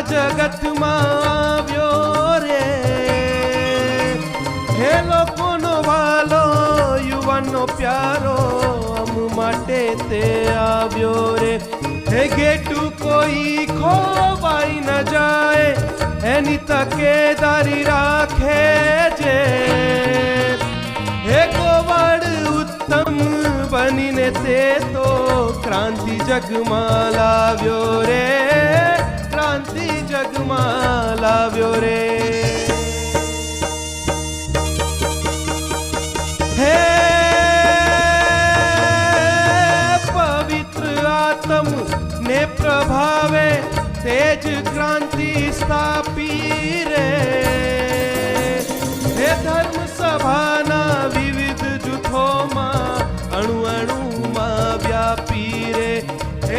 જગતમાં આવ્યો રે, હે લોકોનો વાલો યુવાનો પ્યારો અમ માટે તે આવ્યો રે, હે ગેટું કોઈ ખોવાઈ ન જાય એની તકેદારી રાખે છે, હે ગોવાળ ઉત્તમ બનીને તે તો ક્રાંતિ જગમાં લાવ્યો રે, ક્રાંતિ જગમાં લાવ્યો રે, હે પવિત્ર આત્મ ને પ્રભાવે તેજ ક્રાંતિ સ્થાપી રે, હે ધર્મ સભાના વિવિધ જૂથોમાં અણુ અણુમાં વ્યાપી રે,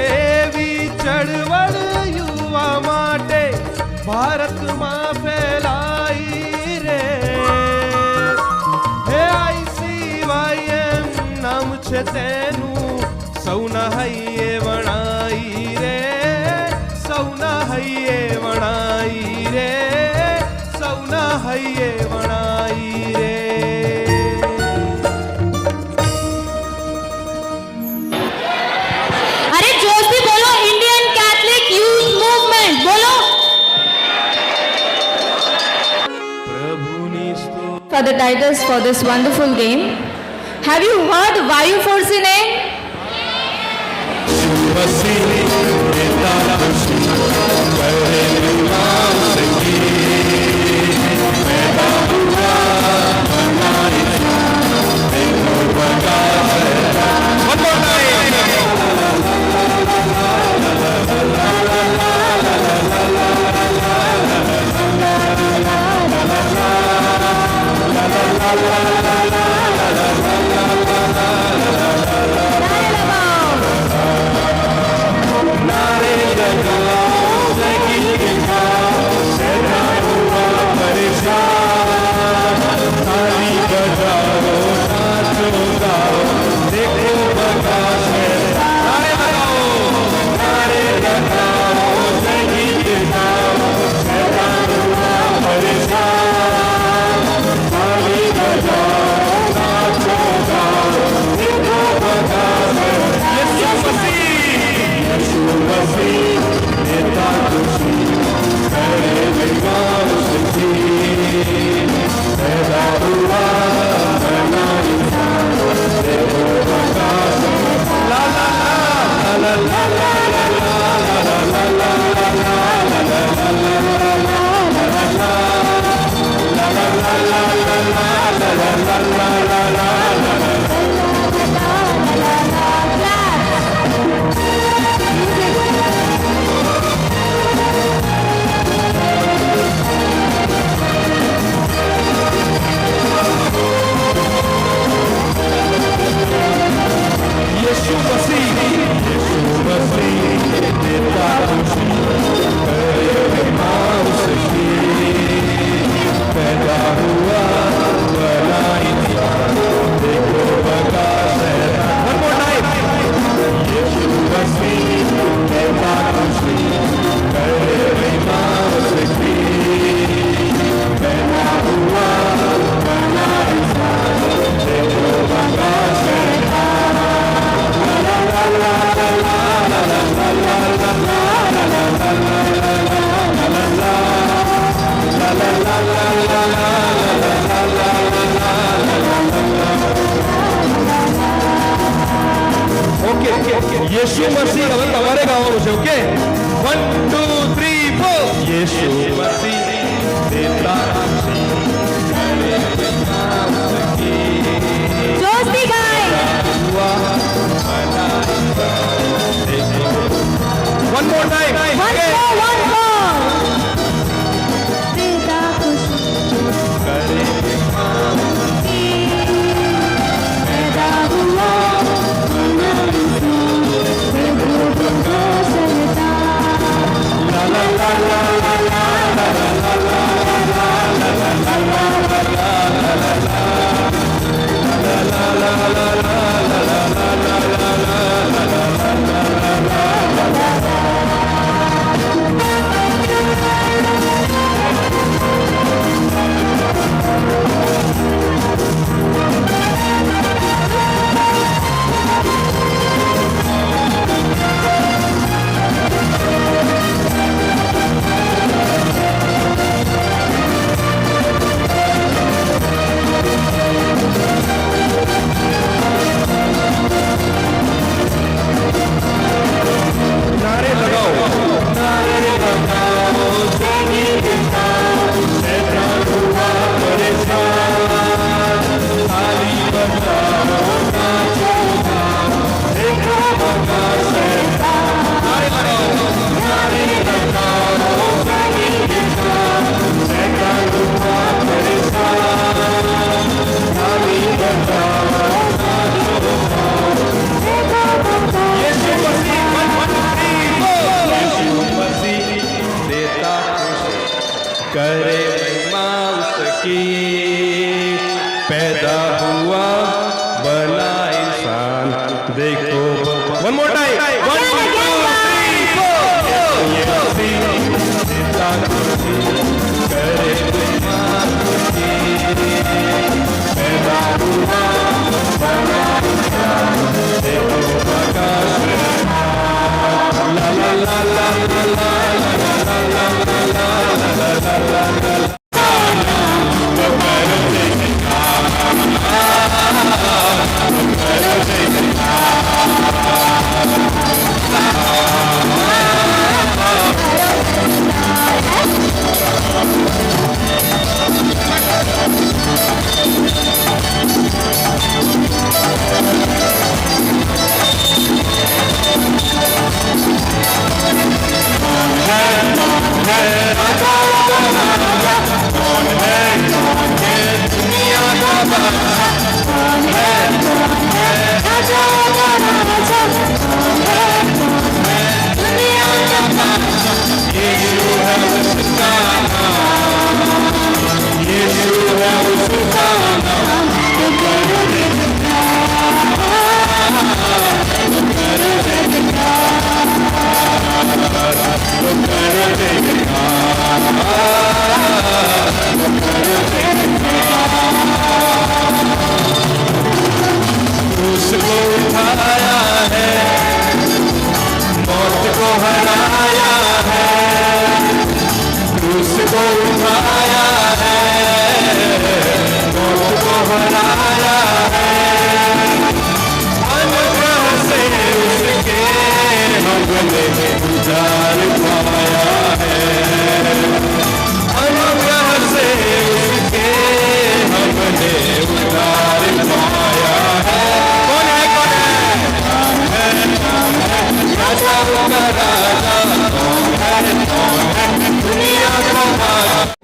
એવી ચળવળ યુવા માટે ભારતમાં ફેલાઈ રે, હે ICYM નામ છે તેનું સૌના હૈયે વણાઈ રે, સૌના હૈયે વણાઈ રે, સૌના હૈયે વણાઈ રે. અરે જોશથી બોલો, ઇન્ડિયન કેથલિક યુથ મૂવમેન્ટ બોલો. પ્રભુની સ્તુતિ. For the titles for this wonderful game, have you heard Vayu Force name? Yeshu મસીહ હવે તમારે ગાવાનું છે. ઓકે, 1 2 3 4. યેશુ મસીહ જોશથી ગાય. One more time. One more. यीशु मसीह 1 2 3 4 यीशु मसीह देता खुशी करे महिमा उसकी पैदा हुआ बना इंसान देखो वन मोर टाइम 1 2 3 4 यीशु मसीह देता खुशी करे महिमा उसकी पैदा हुआ बना इंसान देखो प्रकाश ला ला ला ला ला उसको उठाया है मौत को हराया है उसको उठाया है मौत को हराया है अनुग्रह से उसके हमने उद्धार पाया है अनुग्रह से उसके हमने उद्धार पाया है राजा का राजा कौन है दुनिया का राजा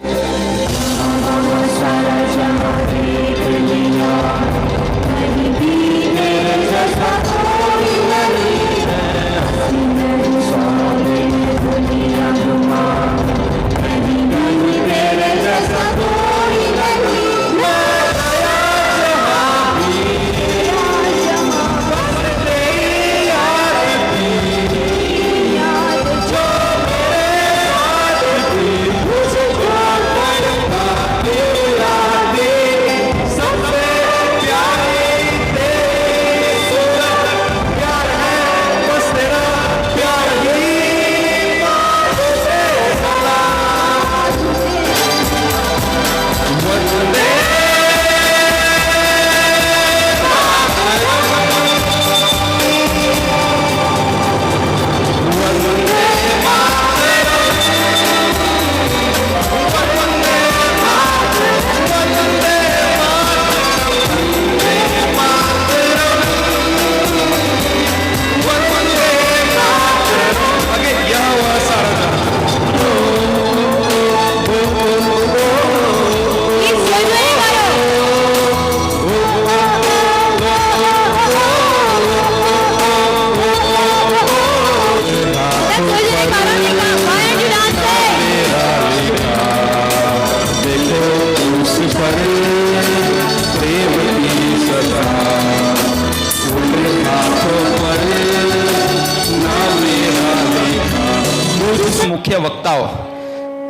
મુખ્ય વક્તાઓ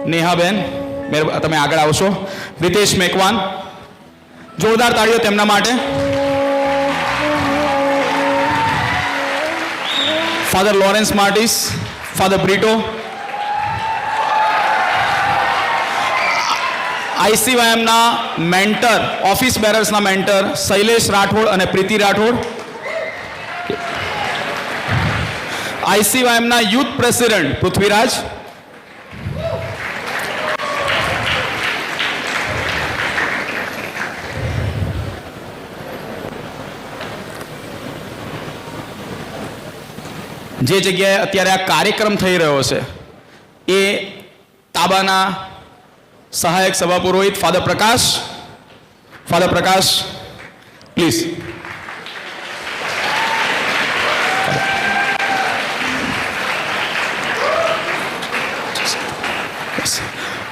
નેહાબેન તમે આગળ આવશો રિતેશ મેકવાન જોરદાર તાળીઓ તેમના માટે father Lawrence Martis father Brito આઈસીવાયએમના મેન્ટર ઓફિસ બેરર્સના મેન્ટર શૈલેષ રાઠોડ અને પ્રીતિ રાઠોડ આઈસીવાયએમના યુથ પ્રેસિડેન્ટ પૃથ્વીરાજ જે જગ્યાએ અત્યારે આ કાર્યક્રમ થઈ રહ્યો છે એ તાબાના સહાયક સભા પુરોહિત ફાધર પ્રકાશ પ્લીઝ.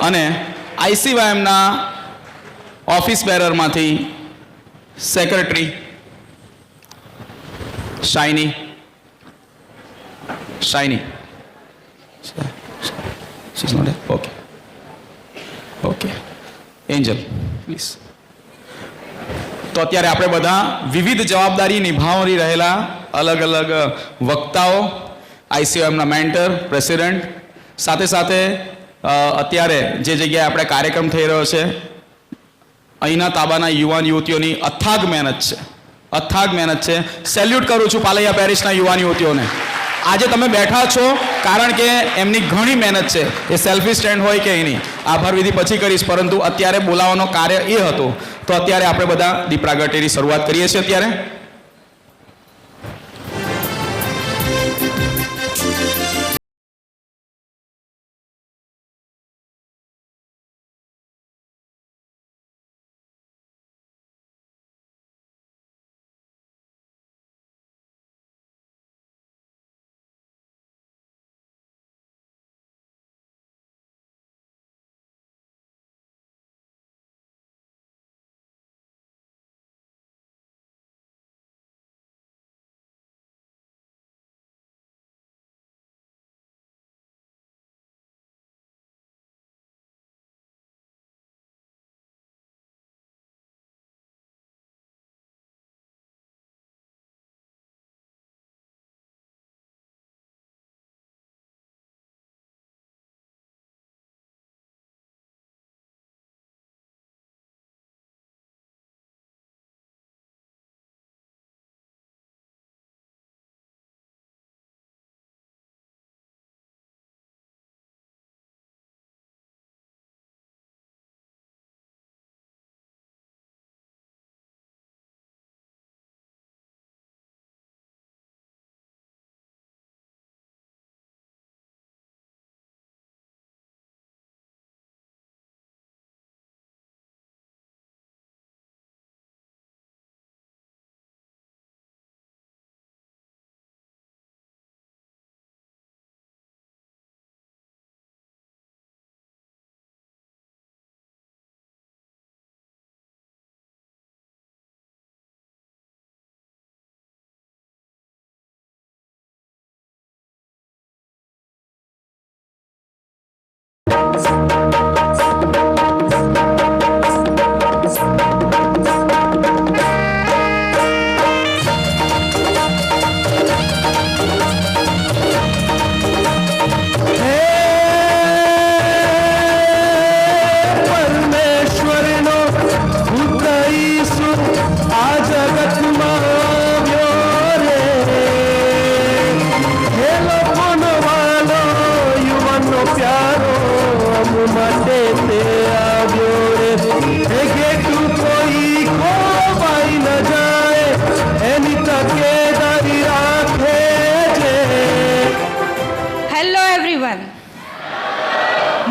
અને આઈસીવાયએમના ઓફિસ બેરરમાંથી secretary Shiny okay Angel please. તો અત્યારે આપણે બધા વિવિધ જવાબદારી નિભાવી રહેલા અલગ અલગ વક્તાઓ, આઈસીવાયએમના મેન્ટર, પ્રેસિડેન્ટ, સાથે સાથે અત્યારે જે જગ્યાએ આપણે કાર્યક્રમ થઈ રહ્યો છે અહીંના તાબાના યુવાન યુવતીઓની અથાગ મહેનત છે. સેલ્યુટ કરું છું પાલૈયા પેરિસના યુવાન યુવતીઓને. આજે તમે બેઠા છો કારણ કે એમની ઘણી મહેનત છે. એ સેલ્ફી સ્ટેન્ડ હોય કે એની આભાર વિધિ પછી કરીશ, પરંતુ અત્યારે બોલાવવાનો કાર્ય એ હતો. તો અત્યારે આપણે બધા દીપ પ્રાગટ્યની શરૂઆત કરીએ છીએ. અત્યારે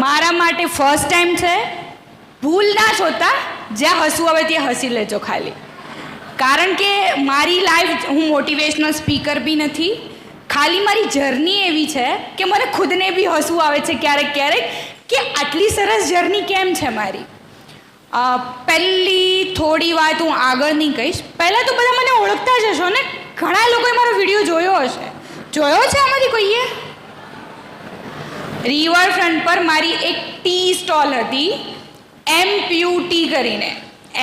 મારા માટે ફર્સ્ટ ટાઈમ છે. ભૂલ ના જોતા, જ્યાં હસવું આવે ત્યાં હસી લેજો ખાલી. કારણ કે મારી લાઈફ, હું મોટિવેશનલ સ્પીકર બી નથી. ખાલી મારી જર્ની એવી છે કે મને ખુદને બી હસવું આવે છે ક્યારેક ક્યારેક કે આટલી સરસ જર્ની કેમ છે મારી. પહેલી થોડી વાત હું આગળ નહીં કહીશ. પહેલાં તો બધા મને ઓળખતા જ હશો ને. ઘણા લોકોએ મારો વિડીયો જોયો હશે. જોયો છે આમાંથી કોઈએ? રિવરફ્રન્ટ પર મારી એક ટી સ્ટોલ હતી, એમ્પ્યુટી કરીને.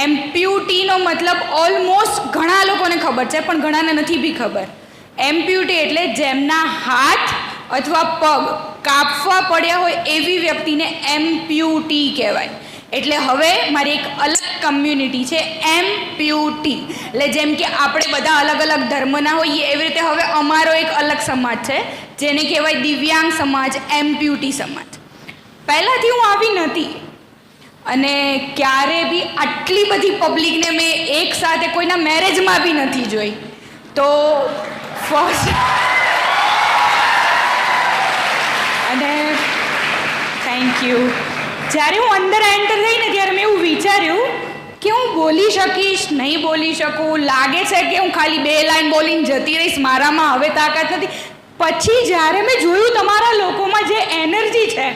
એમ્પ્યુટીનો મતલબ ઓલમોસ્ટ ઘણા લોકોને ખબર છે, પણ ઘણાને નથી બી ખબર. એમ્પ્યુટી એટલે જેમના હાથ અથવા પગ કાપવા પડ્યા હોય એવી વ્યક્તિને એમ્પ્યુટી કહેવાય. એટલે હવે મારી એક અલગ કમ્યુનિટી છે, એમ્પ્યુટી. એટલે જેમ કે આપણે બધા અલગ અલગ ધર્મના હોઈએ એવી રીતે હવે અમારો એક અલગ સમાજ છે, જેને કહેવાય દિવ્યાંગ સમાજ, એમ્પ્યુટી સમાજ. પહેલાંથી હું આવી નથી અને ક્યારે બી આટલી બધી પબ્લિકને મેં એક સાથે કોઈના મેરેજમાં બી નથી જોઈ. તો ફર્સ્ટ અને થેન્ક યુ. જ્યારે હું અંદર એન્ટર થઈ ને ત્યારે મેં એવું વિચાર્યું કે હું બોલી શકીશ નહીં બોલી શકું, લાગે છે કે હું ખાલી 2 લાઈન બોલીને જતી રહીશ, મારામાં હવે તાકાત નથી. પછી જ્યારે મેં જોયું તમારા લોકોમાં જે એનર્જી છે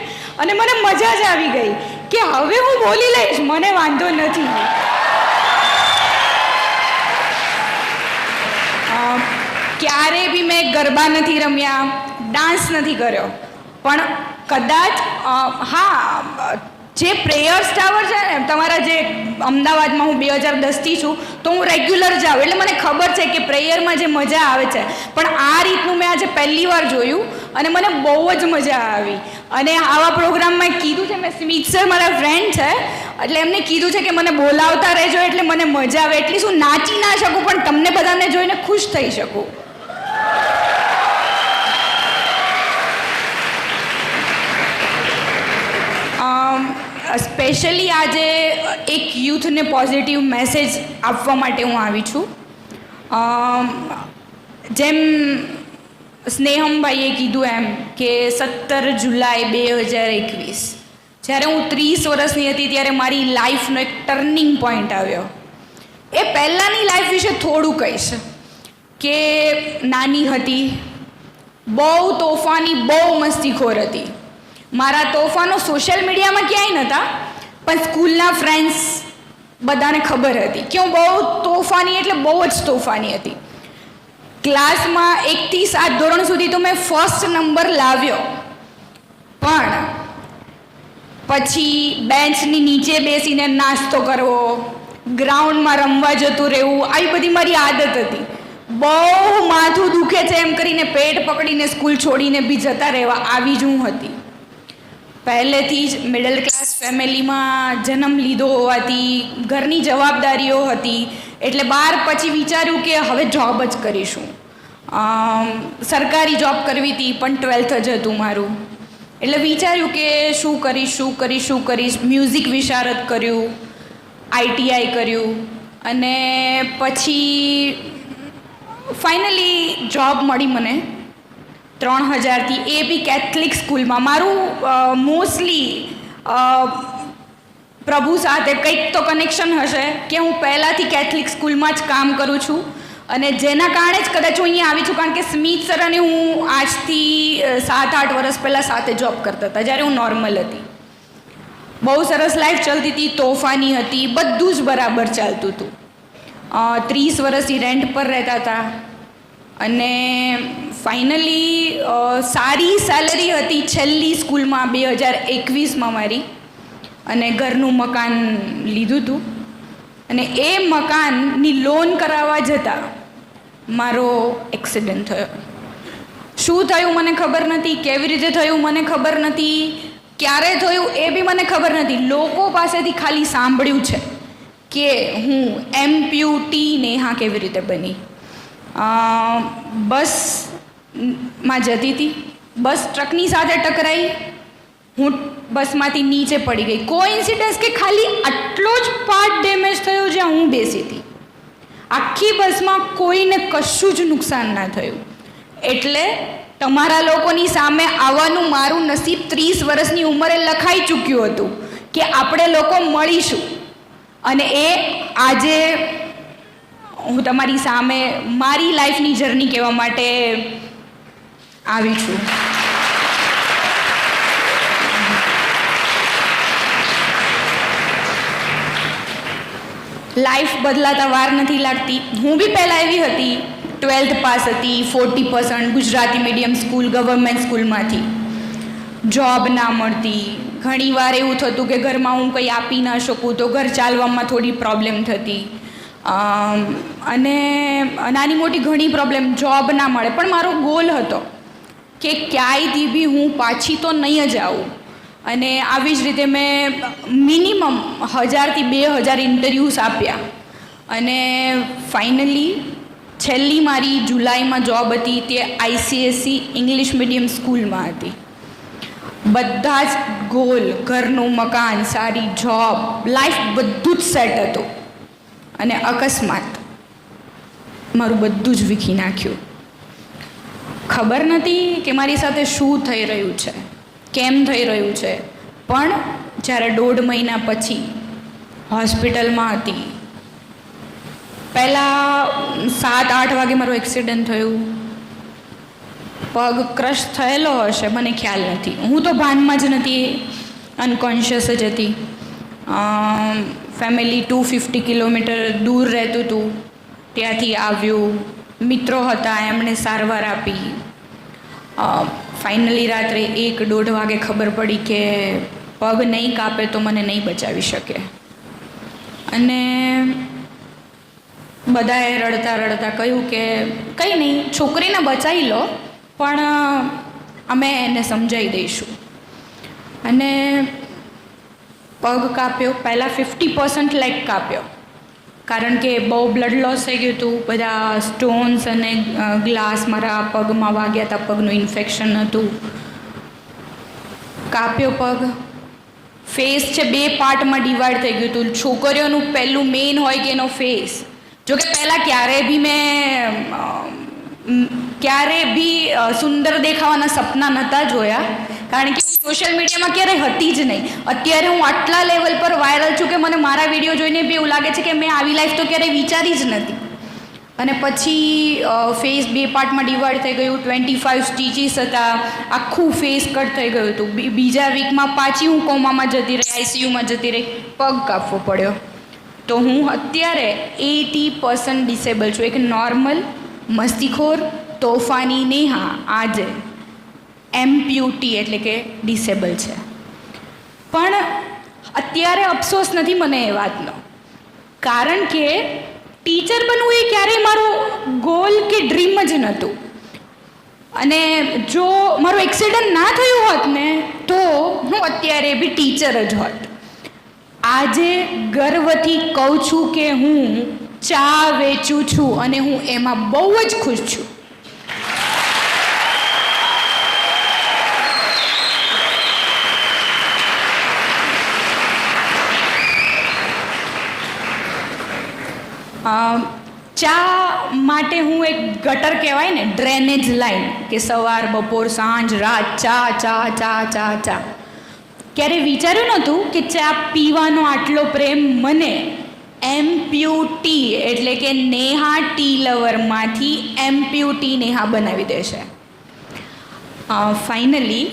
અને મને મજા જ આવી ગઈ કે હવે હું બોલી લઈશ, મને વાંધો નથી. ક્યારે બી મેં ગરબા નથી રમ્યા, ડાન્સ નથી કર્યો, પણ કદાચ જે પ્રેયર્સ ટાવર છે ને તમારા, જે અમદાવાદમાં હું 2010થી છું, તો હું રેગ્યુલર જાઉં, એટલે મને ખબર છે કે પ્રેયરમાં જે મજા આવે છે. પણ આ રીતનું મેં આજે પહેલી વાર જોયું અને મને બહુ જ મજા આવી. અને આવા પ્રોગ્રામમાં કીધું છે, મેં સ્મિત સર મારા ફ્રેન્ડ છે એટલે એમને કીધું છે કે મને બોલાવતા રહેજો એટલે મને મજા આવે. એટલી શું નાચી ના શકું પણ તમને બધાને જોઈને ખુશ થઈ શકું. સ્પેશિયલી આજે એક યુથને પોઝિટિવ મેસેજ આપવા માટે હું આવી છું. જેમ સ્નેહમભાઈએ કીધું એમ કે 17 જુલાઈ 2021 જ્યારે હું 30 વર્ષની હતી ત્યારે મારી લાઈફનો એક ટર્નિંગ પોઈન્ટ આવ્યો. એ પહેલાંની લાઈફ વિશે થોડું કહીશ કે નાની હતી, બહુ તોફાની, બહુ મસ્તીખોર હતી. મારા તોફાનો સોશિયલ મીડિયામાં ક્યાંય નહોતા, પણ સ્કૂલના ફ્રેન્ડ્સ બધાને ખબર હતી કે હું બહુ તોફાની, એટલે બહુ જ તોફાની હતી. ક્લાસમાં 1 થી 7 ધોરણ સુધી તો મેં ફર્સ્ટ નંબર લાવ્યો, પણ પછી બેન્ચની નીચે બેસીને નાસ્તો કરવો, ગ્રાઉન્ડમાં રમવા જતું રહેવું, આવી બધી મારી આદત હતી. બહુ માથું દુખે છે એમ કરીને પેટ પકડીને સ્કૂલ છોડીને બી જતા રહેવા, આવી જ હું હતી. પહેલેથી જ મિડલ ક્લાસ ફેમિલીમાં જન્મ લીધો હોવાથી ઘરની જવાબદારીઓ હતી, એટલે 12 પછી વિચાર્યું કે હવે જોબ જ કરીશું. સરકારી જોબ કરવી હતી પણ 12th જ હતું મારું, એટલે વિચાર્યું કે શું કરીશ. મ્યુઝિક વિશારદ કર્યું, ITI કર્યું અને પછી ફાઇનલી જોબ મળી મને 3000થી, એ બી કેથલિક સ્કૂલમાં. મારું મોસ્ટલી પ્રભુ સાથે કંઈક તો કનેક્શન હશે કે હું પહેલાંથી કેથલિક સ્કૂલમાં જ કામ કરું છું અને જેના કારણે જ કદાચ હું અહીંયા આવી છું, કારણ કે સ્મિત સર અને હું આજથી 7-8 વર્ષ પહેલાં સાથે જોબ કરતા હતા જ્યારે હું નોર્મલ હતી. બહુ સરસ લાઈફ ચાલતી હતી, તોફાની હતી, બધું જ બરાબર ચાલતું હતું. 30 વર્ષથી રેન્ટ પર રહેતા હતા અને ફાઇનલી સારી સેલરી હતી છેલ્લી સ્કૂલમાં 2021માં મારી, અને ઘરનું મકાન લીધું હતું. અને એ મકાનની લોન કરાવવા જતાં મારો એક્સિડન્ટ થયો. શું થયું મને ખબર નથી, કેવી રીતે થયું મને ખબર નથી, ક્યારે થયું એ બી મને ખબર નથી. લોકો પાસેથી ખાલી સાંભળ્યું છે કે હું એમ્પ્યુટી નેહા કેવી રીતે બની. બસમાં જતી હતી, બસ ટ્રકની સાથે ટકરાઈ, હું બસમાંથી નીચે પડી ગઈ. કોઇન્સિડન્સ કે ખાલી આટલો જ પાર્ટ ડેમેજ થયો જ્યાં હું બેસી હતી, આખી બસમાં કોઈને કશું જ નુકસાન ના થયું. એટલે તમારા લોકોની સામે આવવાનું મારું નસીબ 30 વર્ષની ઉંમરે લખાઈ ચૂક્યું હતું કે આપણે લોકો મળીશું. અને એ આજે હું તમારી સામે મારી લાઈફની જર્ની કહેવા માટે આવી છું. લાઈફ બદલાતા વાર નથી લાગતી. હું બી પહેલાં એવી હતી, 12th પાસ હતી, 40% ગુજરાતી મીડિયમ સ્કૂલ, ગવર્મેન્ટ સ્કૂલમાંથી. જોબ ના મળતી, ઘણીવાર એવું થતું કે ઘરમાં હું કંઈ આપી ના શકું તો ઘર ચાલવામાં થોડી પ્રોબ્લેમ થતી, અને નાની મોટી ઘણી પ્રોબ્લેમ, જોબ ના મળે. પણ મારો ગોલ હતો કે ક્યાંયથી બી હું પાછી તો નહીં જ આવું. અને આવી જ રીતે મેં મિનિમમ 1000 થી 2000 ઇન્ટરવ્યૂઝ આપ્યા અને ફાઇનલી છેલ્લી મારી જુલાઈમાં જોબ હતી તે ICSE ઇંગ્લિશ મીડિયમ સ્કૂલમાં હતી. બધા જ ગોલ, ઘરનું મકાન, સારી જોબ, લાઈફ બધું જ સેટ હતું. અને અકસ્માત મારું બધું જ વીખી નાખ્યું. ખબર નથી કે મારી સાથે શું થઈ રહ્યું છે, કેમ થઈ રહ્યું છે, પણ જ્યારે 1.5 મહિના પછી હોસ્પિટલમાં હતી. પહેલાં 7-8 વાગે મારું એક્સિડન્ટ થયું. પગ ક્રશ થયેલો હશે, મને ખ્યાલ નથી. હું તો ભાનમાં જ નથી, અનકોન્શિયસ જ હતી. ફેમિલી 250 કિલોમીટર દૂર રહેતું હતું, ત્યાંથી આવ્યું. મિત્રો હતા, એમણે સારવાર આપી. ફાઇનલી રાત્રે 1-1:30 વાગે ખબર પડી કે પગ નહીં કાપે તો મને નહીં બચાવી શકે. અને બધાએ રડતા રડતા કહ્યું કે કંઈ નહીં, છોકરીને બચાવી લો, પણ અમે એને સમજાવી દઈશું. અને પગ કાપ્યો. પહેલાં 50% લેગ કાપ્યો, કારણ કે બહુ બ્લડ લોસ થઈ ગયું હતું. બધા સ્ટોન્સ અને ગ્લાસ મારા પગમાં વાગ્યા હતા, પગનું ઇન્ફેક્શન હતું. કાપ્યો પગ. ફેસ છે 2 પાર્ટમાં ડિવાઈડ થઈ ગયું હતું. છોકરીઓનું પહેલું મેઇન હોય કે એનો ફેસ. જોકે પહેલાં ક્યારે બી સુંદર દેખાવાના સપના નહોતા જોયા, કારણ કે સોશિયલ મીડિયામાં ક્યારેય હતી જ નહીં. અત્યારે હું આટલા લેવલ પર વાયરલ છું કે મને મારા વિડીયો જોઈને બી એવું લાગે છે કે મેં આવી લાઈફ તો ક્યારેય વિચારી જ નથી. અને પછી ફેસ 2 પાર્ટમાં ડિવાઈડ થઈ ગયું. 25 સ્ટીચીસ હતા. આખું ફેસ કટ થઈ ગયું હતું. બીજા વીકમાં પાછી હું કોમામાં જતી રહી, આઈસીયુમાં જતી રહી. પગ કાપવો પડ્યો. તો હું અત્યારે 80% ડિસેબલ છું. એક નોર્મલ મસ્તીખોર તોફાની નેહા આજે એમ્પ્યુટી એટલે કે ડિસેબલ છે. પણ અત્યારે અફસોસ નથી મને એ વાતનો, કારણ કે ટીચર બનવું એ ક્યારેય મારો ગોલ કે ડ્રીમ જ નહોતું. અને જો મારું એક્સિડન્ટ ના થયું હોત ને તો હું અત્યારે બી ટીચર જ હોત. આજે ગર્વથી કહું છું કે હું ચા વેચું છું અને હું એમાં બહુ જ ખુશ છું. ચા માટે હું એક ગટર કહેવાય ને, ડ્રેનેજ લાઈન, કે સવાર બપોર સાંજ રાત ચા ચા ચા ચા ચા. ક્યારે વિચાર્યું નહોતું કે ચા પીવાનો આટલો પ્રેમ મને એમ્પ્યુટી એટલે કે નેહા ટી લવરમાંથી એમ્પ્યુટી નેહા બનાવી દેશે. ફાઇનલી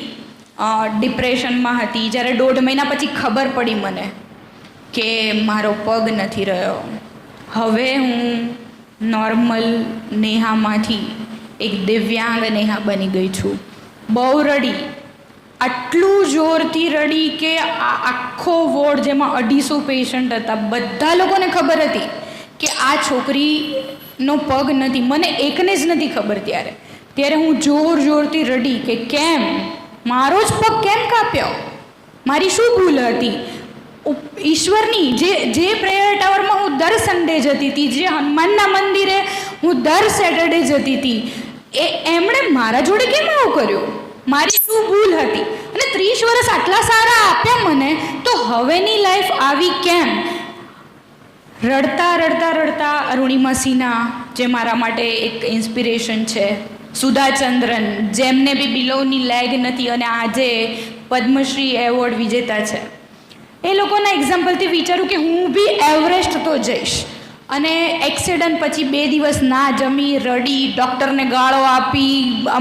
ડિપ્રેશનમાં હતી. જ્યારે 1.5 મહિના પછી ખબર પડી મને કે મારો પગ નથી રહ્યો. હવે હું નોર્મલ નેહામાંથી એક દિવ્યાંગ નેહા બની ગઈ છું. બહુ રડી, આટલું જોરથી રડી કે આખો વોર્ડ, જેમાં 250 પેશન્ટ હતા, બધા લોકોને ખબર હતી કે આ છોકરીનો પગ નથી. મને એકને જ નથી ખબર. ત્યારે હું જોરથી રડી કે કેમ મારો જ પગ કેમ કાપ્યો, મારી શું ભૂલ હતી. ઈશ્વરની જે પ્રેયર ટાવરમાં હું દર સન્ડે જતી હતી, જે હનુમાનના મંદિરે હું દર સેટરડે જતી હતી, એમણે મારા જોડે કેમ આવું કર્યું? મારી શું ભૂલ હતી? અને 30 વર્ષ આટલા સારા આપ્યા મને, તો હવેની લાઈફ આવી કેમ? રડતા અરુણિમા સિન્હા, જે મારા માટે એક ઇન્સ્પિરેશન છે, સુધા ચંદ્રન, જેમને બી બિલોની લેગ નથી અને આજે પદ્મશ્રી એવોર્ડ વિજેતા છે, એ લોકોના એક્ઝામ્પલથી વિચારું કે હું બી એવરેસ્ટ તો જઈશ. અને એક્સિડન્ટ પછી 2 દિવસ ના જમી, રડી, ડૉક્ટરને ગાળો આપી,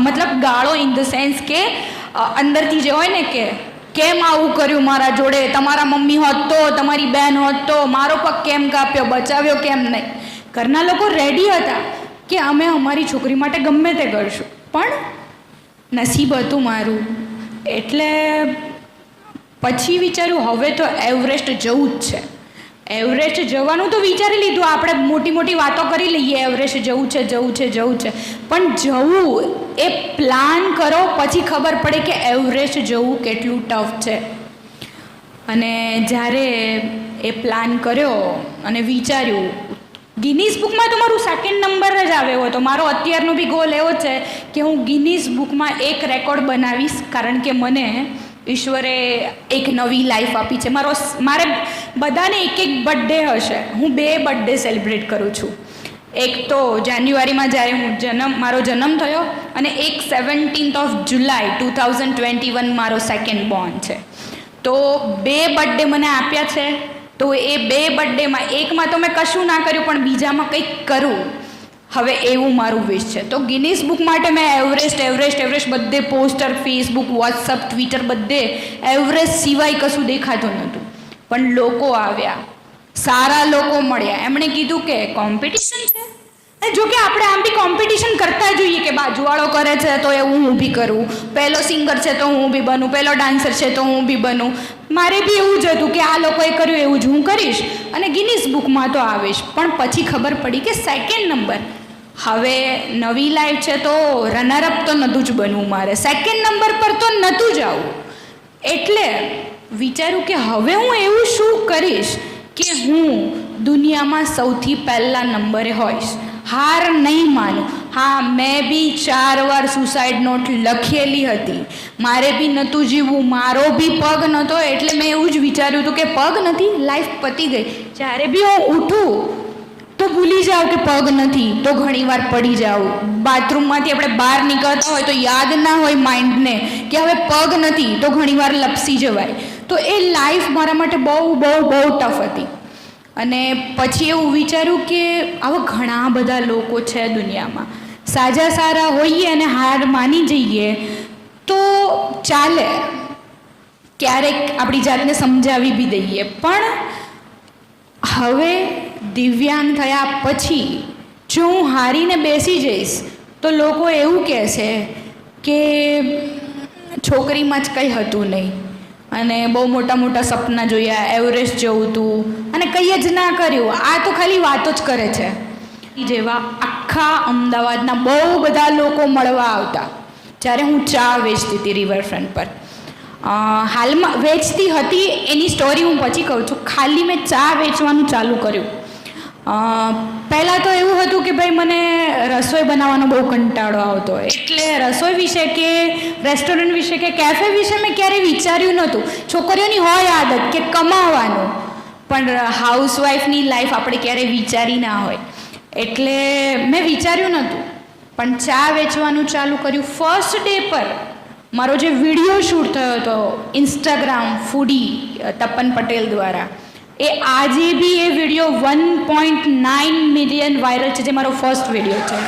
મતલબ ગાળો ઇન ધ સેન્સ કે અંદરથી જે હોય ને કે કેમ આવું કર્યું મારા જોડે, તમારા મમ્મી હોત તો, તમારી બહેન હોત તો, મારો પગ કેમ કાપ્યો, બચાવ્યો કેમ નહીં. ઘરના લોકો રેડી હતા કે અમે અમારી છોકરી માટે ગમે તે કરશું, પણ નસીબ હતું મારું. એટલે પછી વિચાર્યું હવે તો એવરેસ્ટ જવું જ છે. એવરેસ્ટ જવાનું તો વિચારી લીધું, આપણે મોટી વાતો કરી લઈએ, એવરેસ્ટ જવું છે, પણ જવું એ પ્લાન કરો પછી ખબર પડે કે એવરેસ્ટ જવું કેટલું ટફ છે. અને જ્યારે એ પ્લાન કર્યો અને વિચાર્યું, ગિનીઝ બુકમાં તો મારું 2nd નંબર જ આવ્યો હતો. મારો અત્યારનો બી ગોલ એવો છે કે હું ગિનીઝ બુકમાં એક રેકોર્ડ બનાવીશ, કારણ કે મને ઈશ્વરે એક નવી લાઈફ આપી છે. મારે બધાને એક બર્થડે હશે. હું 2 બર્થડે સેલિબ્રેટ કરું છું. એક તો જાન્યુઆરીમાં જ્યારે મારો જન્મ થયો, અને એક 17th જુલાઈ 2021 મારો 2nd બોર્ન છે. તો 2 બર્થડે મને આપ્યા છે. તો એ 2 બર્થડેમાં એકમાં તો મેં કશું ના કર્યું પણ બીજામાં કંઈક કરું, હવે એવું મારું વિશ છે. તો ગિનીસ બુક માટે મેં એવરેસ્ટ બધે પોસ્ટર, ફેસબુક, વોટ્સઅપ, ટ્વિટર બધે એવરેસ્ટ સિવાય કશું દેખાતું નહોતું. પણ લોકો આવ્યા, સારા લોકો મળ્યા, એમણે કીધું કે કોમ્પિટિશન છે. જો કે આપણે આમ બી કોમ્પિટિશન કરતા જોઈએ કે બાજુવાળો કરે છે તો એ હું બી કરું, પહેલો સિંગર છે તો હું બી બનું, પહેલો ડાન્સર છે તો હું બી બનું. મારે બી એવું જ હતું કે આ લોકોએ કર્યું એવું જ હું કરીશ અને ગિનીસ બુકમાં તો આવીશ. પણ પછી ખબર પડી કે 2nd નંબર, હવે નવી લાઈફ છે તો રનરઅપ તો નહોતું જ બનવું મારે, 2nd નંબર પર તો નહોતું જ આવવું. એટલે વિચાર્યું કે હવે હું એવું શું કરીશ કે હું દુનિયામાં સૌથી પહેલા નંબરે હોઈશ. હાર નહીં માનું. હા, મેં બી 4 વાર સુસાઇડ નોટ લખેલી હતી, મારે બી નહોતું જીવવું, મારો બી પગ નહોતો, એટલે મેં એવું જ વિચાર્યું હતું કે પગ નથી, લાઈફ પતી ગઈ. જ્યારે બી હું ઉઠું તો ભૂલી જાઉં કે પગ નથી, તો ઘણીવાર પડી જાઉં. બાથરૂમમાંથી આપણે બહાર નીકળતા હોય તો યાદ ના હોય માઇન્ડને કે હવે પગ નથી, તો ઘણીવાર લપસી જવાય. તો એ લાઈફ મારા માટે બહુ બહુ બહુ ટફ હતી. અને પછી એવું વિચાર્યું કે આવા ઘણા બધા લોકો છે દુનિયામાં, સાજા સારા હોઈએ અને હાર માની જઈએ તો ચાલે, ક્યારેક આપણી જાતને સમજાવી બી દઈએ. પણ હવે દિવ્યાંગ થયા પછી જો હું હારીને બેસી જઈશ તો લોકો એવું કહેશે કે છોકરીમાં જ કંઈ હતું નહીં અને બહુ મોટા મોટા સપના જોયા, એવરેસ્ટ જવું હતું અને કંઈ જ ના કર્યું, આ તો ખાલી વાતો જ કરે છે. જેવા આખા અમદાવાદના બહુ બધા લોકો મળવા આવતા જ્યારે હું ચા વેચતી હતી રિવરફ્રન્ટ પર. હાલમાં વેચતી હતી એની સ્ટોરી હું પછી કહું છું. ખાલી મેં ચા વેચવાનું ચાલુ કર્યું. પહેલાં તો એવું હતું કે ભાઈ મને રસોઈ બનાવવાનો બહુ કંટાળો આવતો, એટલે રસોઈ વિશે કે રેસ્ટોરન્ટ વિશે કે કેફે વિશે મેં ક્યારેય વિચાર્યું નહોતું. છોકરીઓની હોય આદત કે કમાવાનું, પણ હાઉસવાઈફની લાઈફ આપણે ક્યારેય વિચારી ના હોય, એટલે મેં વિચાર્યું નહોતું. પણ ચા વેચવાનું ચાલુ કર્યું. ફર્સ્ટ ડે પર મારો જે વિડીયો શૂટ થયો હતો ઇન્સ્ટાગ્રામ ફૂડી તપન પટેલ દ્વારા, એ આજે બી એ વિડીયો 1.9 મિલિયન વાયરલ છે, જે મારો ફર્સ્ટ વિડીયો છે.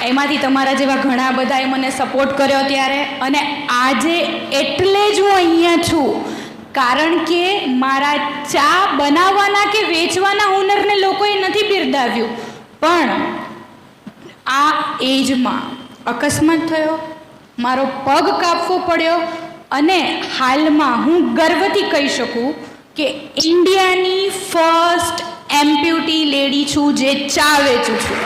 એમાંથી તમારા જેવા ઘણા બધાએ મને સપોર્ટ કર્યો ત્યારે, અને આજે એટલે જ હું અહીંયા છું, કારણ કે મારા ચા બનાવવાના કે વેચવાના હુનરને લોકોએ નથી બિરદાવ્યું. પણ આ એજમાં અકસ્માત થયો, મારો પગ કાપવો પડ્યો, અને હાલમાં હું ગર્વથી કહી શકું કે ઇન્ડિયાની ફર્સ્ટ એમ્પ્યુટી લેડી છું જે ચા વેચું છું.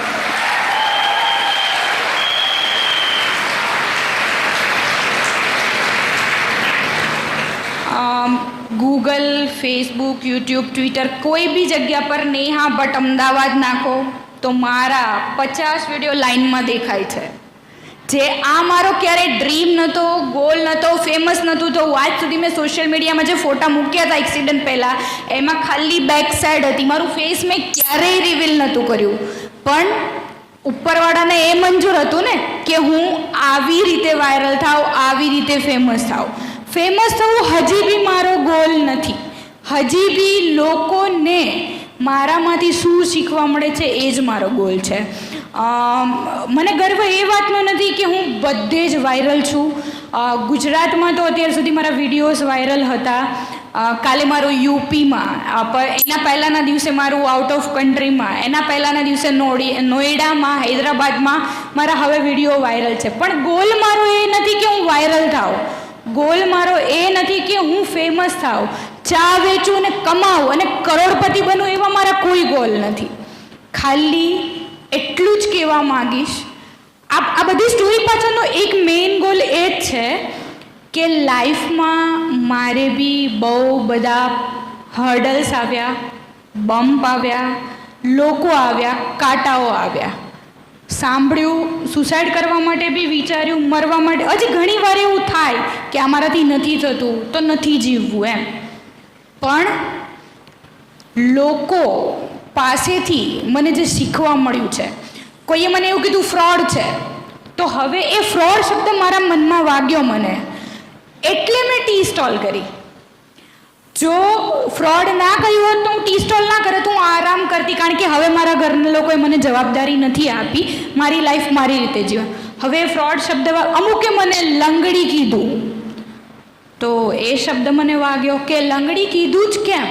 ગૂગલ, ફેસબુક, યુટ્યુબ, ટ્વિટર કોઈ બી જગ્યા પર નેહા ભટ્ટ અમદાવાદ નાખો તો મારા 50 વિડીયો લાઈનમાં દેખાય છે. જે આ મારો ક્યારેય ડ્રીમ નહોતો, ગોલ નહોતો, ફેમસ નહોતું થવું. આજ સુધી મેં સોશિયલ મીડિયામાં જે ફોટા મૂક્યા હતા એક્સિડન્ટ પહેલાં, એમાં ખાલી બેક સાઈડ હતી, મારું ફેસ મેં ક્યારેય રિવીલ નહોતું કર્યું. પણ ઉપરવાળાને એ મંજૂર હતું ને કે હું આવી રીતે વાયરલ થાવ, આવી રીતે ફેમસ થાવ. ફેમસ થવું હજી બી મારો ગોલ નથી. હજી બી લોકોને મારામાંથી શું શીખવા મળે છે એ જ મારો ગોલ છે. મને ગર્વ એ વાતનો નથી કે હું બધે જ વાયરલ છું. ગુજરાતમાં તો અત્યાર સુધી મારા વિડીયોઝ વાયરલ હતા. કાલે મારું યુપીમાં, એના પહેલાંના દિવસે મારું આઉટ ઓફ કન્ટ્રીમાં, એના પહેલાંના દિવસે નોઈડામાં, હૈદરાબાદમાં મારા હવે વિડીયો વાયરલ છે. પણ ગોલ મારો એ નથી કે હું વાયરલ થાઉં, ગોલ મારો એ નથી કે હું ફેમસ થાઉં, ચા વેચું અને કમાવું અને કરોડપતિ બનું, એવા મારા કોઈ ગોલ નથી. ખાલી એટલું જ કહેવા માંગીશ, આ બધી સ્ટોરી પાછળનો એક મેઇન ગોલ એ જ છે કે લાઈફમાં મારે બી બહુ બધા હર્ડલ્સ આવ્યા, બમ્પ આવ્યા, લોકો આવ્યા, કાંટાઓ આવ્યા. સાંભળ્યું, સુસાઇડ કરવા માટે બી વિચાર્યું, મરવા માટે, હજી ઘણી વાર એવું થાય કે અમારાથી નથી થતું તો નથી જીવવું એમ. પણ લોકો પાસેથી મને જે શીખવા મળ્યું છે, કોઈએ મને એવું કીધું ફ્રોડ છે, તો હવે એ ફ્રોડ શબ્દ મારા મનમાં વાગ્યો મને, એટલે મેં ટી સ્ટોલ કરી. જો ફ્રોડ ના કર્યું હોત તો હું ટી સ્ટોલ ના કરે તો હું આરામ કરતી, કારણ કે હવે મારા ઘરના લોકોએ મને જવાબદારી નથી આપી, મારી લાઈફ મારી રીતે જીવા. હવે ફ્રોડ શબ્દ અમુકે મને લંગડી કીધું, તો એ શબ્દ મને વાગ્યો કે લંગડી કીધું જ કેમ?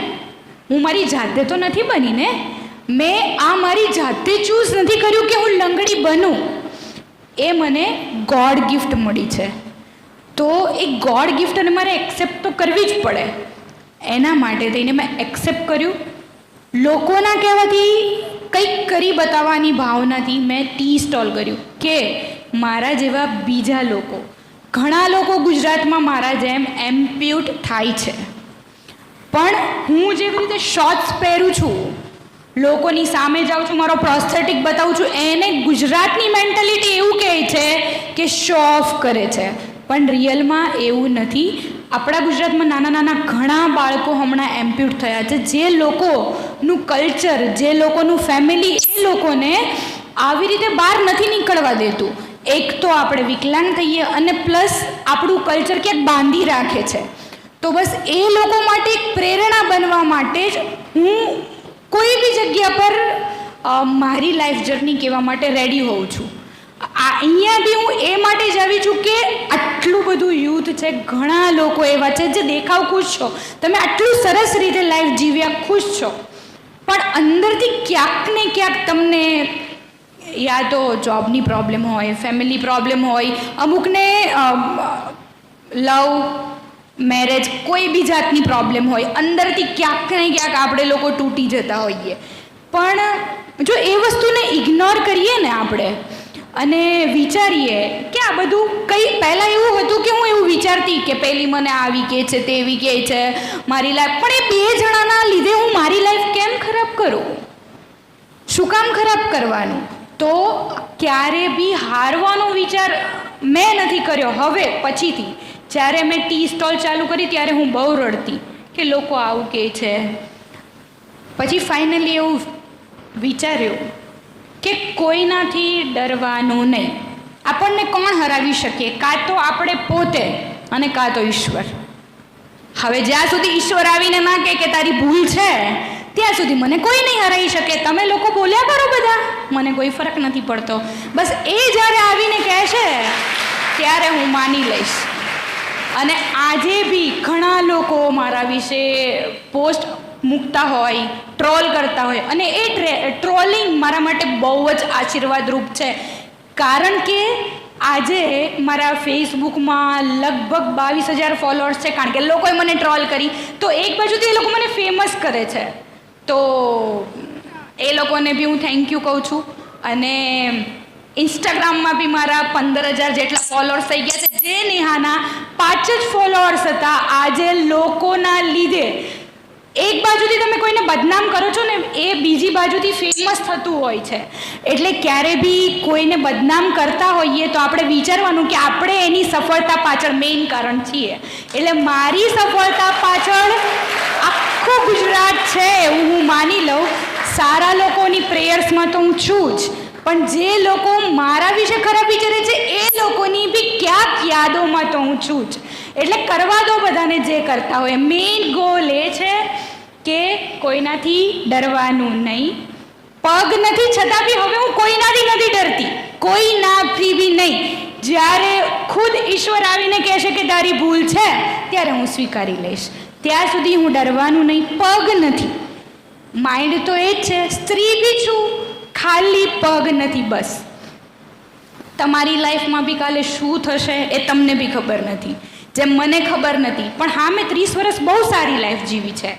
હું મારી જાતે તો નથી બની ને, મેં આ મારી જાતે ચૂઝ નથી કર્યું કે હું લંગડી બનું. એ મને ગોડ ગિફ્ટ મળી છે, તો એ ગોડ ગિફ્ટને મારે એક્સેપ્ટ તો કરવી જ પડે. એના માટે થઈને મેં એક્સેપ્ટ કર્યું. લોકોના કહેવાથી કંઈક કરી બતાવવાની ભાવનાથી મેં ટી સ્ટોલ કર્યું કે મારા જેવા બીજા લોકો, ઘણા લોકો ગુજરાતમાં મારા જેમ એમ્પ્યુટ થાય છે, પણ હું જેવી રીતે શોર્ટ્સ પહેરું છું, લોકોની સામે જાઉં છું, મારો પ્રોસ્થેટિક બતાવું છું, એને ગુજરાતની મેન્ટાલિટી એવું કહે છે કે શો ઓફ કરે છે, પણ રિયલમાં એવું નથી. આપણા ગુજરાતમાં નાના નાના ઘણા બાળકો હમણાં એમ્પ્યુટ થયા છે. જે લોકોનું કલ્ચર, જે લોકોનું ફેમિલી એ લોકોને આવી રીતે બહાર નથી નીકળવા દેતું. એક તો આપણે વિકલાંગ થઈએ અને પ્લસ આપણું કલ્ચર ક્યાંક બાંધી રાખે છે. તો બસ એ લોકો માટે એક પ્રેરણા બનવા માટે જ હું કોઈ બી જગ્યા પર મારી લાઈફ જર્ની કહેવા માટે રેડી હોઉં છું. અહીંયા બી હું એ માટે જ આવી છું કે આટલું બધું યુથ છે, ઘણા લોકો એવા છે જે દેખાવ ખુશ છો, તમે આટલું સરસ રીતે લાઈફ જીવ્યા, ખુશ છો, પણ અંદરથી ક્યાંક ને ક્યાંક તમને યા તો જોબની પ્રોબ્લેમ હોય, ફેમિલી પ્રોબ્લેમ હોય, અમુકને લવ મેરેજ કોઈ બી જાતની પ્રોબ્લેમ હોય, અંદરથી ક્યાંક ને ક્યાંક આપણે લોકો તૂટી જતા હોઈએ. પણ જો એ વસ્તુને ઇગ્નોર કરીએ ને આપણે અને વિચારીએ કે આ બધું કંઈ, પહેલાં એવું હતું કે હું એવું વિચારતી કે પેલી મને આવી કહે છે, તેવી કહે છે, મારી લાઈફ, પણ એ બે જણાના લીધે હું મારી લાઈફ કેમ ખરાબ કરું? શું કામ ખરાબ કરવાનું? તો ક્યારે બી હારવાનો વિચાર મેં નથી કર્યો. હવે પછીથી જ્યારે મેં ટી સ્ટોલ ચાલુ કરી ત્યારે હું બહુ રડતી કે લોકો આવું કહે છે. પછી ફાઇનલી એવું વિચાર્યું કે કોઈનાથી ડરવાનું નહીં. આપણને કોણ હરાવી શકે? કાં તો આપણે પોતે અને કાં તો ઈશ્વર. હવે જ્યાં સુધી ઈશ્વર આવીને ના કહે કે તારી ભૂલ છે, ત્યાં સુધી મને કોઈ નહીં હરાવી શકે. તમે લોકો બોલ્યા કરો બધા, મને કોઈ ફરક નથી પડતો. બસ એ જ્યારે આવીને કહે છે ત્યારે હું માની લઈશ. અને આજે બી ઘણા લોકો મારા વિશે પોસ્ટ મૂકતા હોય, ટ્રોલ કરતા હોય, અને એ ટ્રોલિંગ મારા માટે બહુ જ આશીર્વાદરૂપ છે. કારણ કે આજે મારા ફેસબુકમાં લગભગ 22,000 ફોલોઅર્સ છે, કારણ કે લોકોએ મને ટ્રોલ કરી. તો એક બાજુથી એ લોકો મને ફેમસ કરે છે, તો એ લોકોને બી હું થેન્ક યુ કહું છું. અને ઇન્સ્ટાગ્રામમાં બી મારા 15,000 જેટલા ફોલોઅર્સ થઈ ગયા છે. જે નેહાના 5 જ ફોલોઅર્સ હતા, આજે લોકોના લીધે એક બાજુથી તમે કોઈને બદનામ કરો છો ને, એ બીજી બાજુથી ફેમસ થતું હોય છે. એટલે ક્યારે બી કોઈને બદનામ કરતા હોઈએ તો આપણે વિચારવાનું કે આપણે એની સફળતા પાછળ મેઇન કારણ છીએ. એટલે મારી સફળતા પાછળ આખું ગુજરાત છે એવું હું માની લઉં. સારા લોકોની પ્રેયર્સમાં તો હું છું જ, પણ જે લોકો મારા વિશે ખરાબ વિચારે છે એ લોકોની બી ક્યાંક યાદોમાં તો હું છું જ. એટલે કરવા દો બધાને જે કરતા હોય. મેઇન ગોલ એ છે કે કોઈનાથી ડરવાનું નહીં. પગ નથી છતાં બી હવે હું કોઈનાથી નથી ડરતી, કોઈનાથી બી નહીં. જ્યારે ખુદ ઈશ્વર આવીને કહેશે કે તારી ભૂલ છે, ત્યારે હું સ્વીકારી લઈશ. ત્યાં સુધી હું ડરવાનું નહીં. પગ નથી, માઇન્ડ તો એ જ છે. સ્ત્રી બી છું, ખાલી પગ નથી. બસ તમારી લાઈફમાં બી કાલે શું થશે એ તમને બી ખબર નથી, જેમ મને ખબર નથી. પણ હા, મેં 30 વર્ષ બહુ સારી લાઈફ જીવી છે.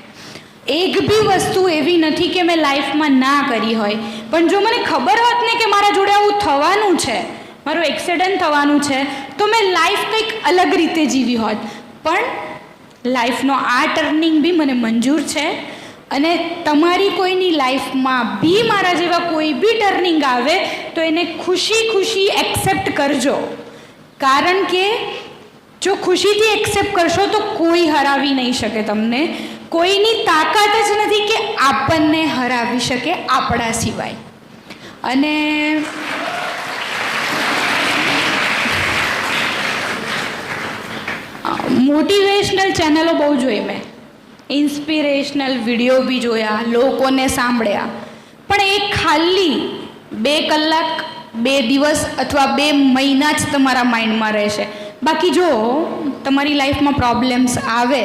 એક બી વસ્તુ એવી નથી કે મેં લાઈફમાં ના કરી હોય. પણ જો મને ખબર હોત ને કે મારા જોડે આવું થવાનું છે, મારું એક્સિડન્ટ થવાનું છે, તો મેં લાઈફ કંઈક અલગ રીતે જીવી હોત. પણ લાઈફનો આ ટર્નિંગ બી મને મંજૂર છે. અને તમારી કોઈની લાઈફમાં બી મારા જેવા કોઈ બી ટર્નિંગ આવે તો એને ખુશી ખુશી એક્સેપ્ટ કરજો. કારણ કે જો ખુશીથી એક્સેપ્ટ કરશો તો કોઈ હરાવી નહીં શકે તમને. કોઈની તાકાત જ નથી કે આપણને હરાવી શકે આપણા સિવાય. અને મોટિવેશનલ ચેનલો બહુ જોઈ મેં, ઇન્સ્પિરેશનલ વિડીયો બી જોયા, લોકોને સાંભળ્યા, પણ એ ખાલી 2 કલાક 2 દિવસ અથવા 2 મહિના જ તમારા માઇન્ડમાં રહેશે. બાકી જો તમારી લાઈફમાં પ્રોબ્લેમ્સ આવે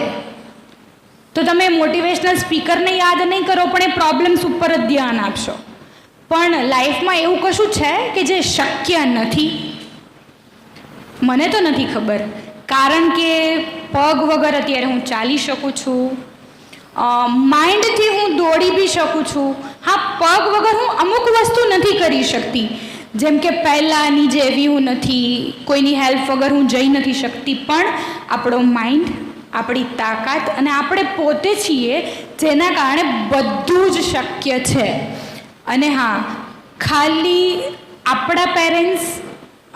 તો તમે મોટિવેશનલ સ્પીકરને યાદ નહીં કરો, પણ એ પ્રોબ્લેમ્સ ઉપર જ ધ્યાન આપશો. પણ લાઈફમાં એવું કશું છે કે જે શક્ય નથી? મને તો નથી ખબર, કારણ કે પગ વગર અત્યારે હું ચાલી શકું છું, માઇન્ડથી હું દોડી બી શકું છું. હા, પગ વગર હું અમુક વસ્તુ નથી કરી શકતી, જેમ કે પહેલાંની જેવી હું નથી, કોઈની હેલ્પ વગર હું જઈ નથી શકતી, પણ આપણો માઇન્ડ, આપણી તાકાત અને આપણે પોતે છીએ જેના કારણે બધું જ શક્ય છે. અને હા, ખાલી આપણા પેરેન્ટ્સ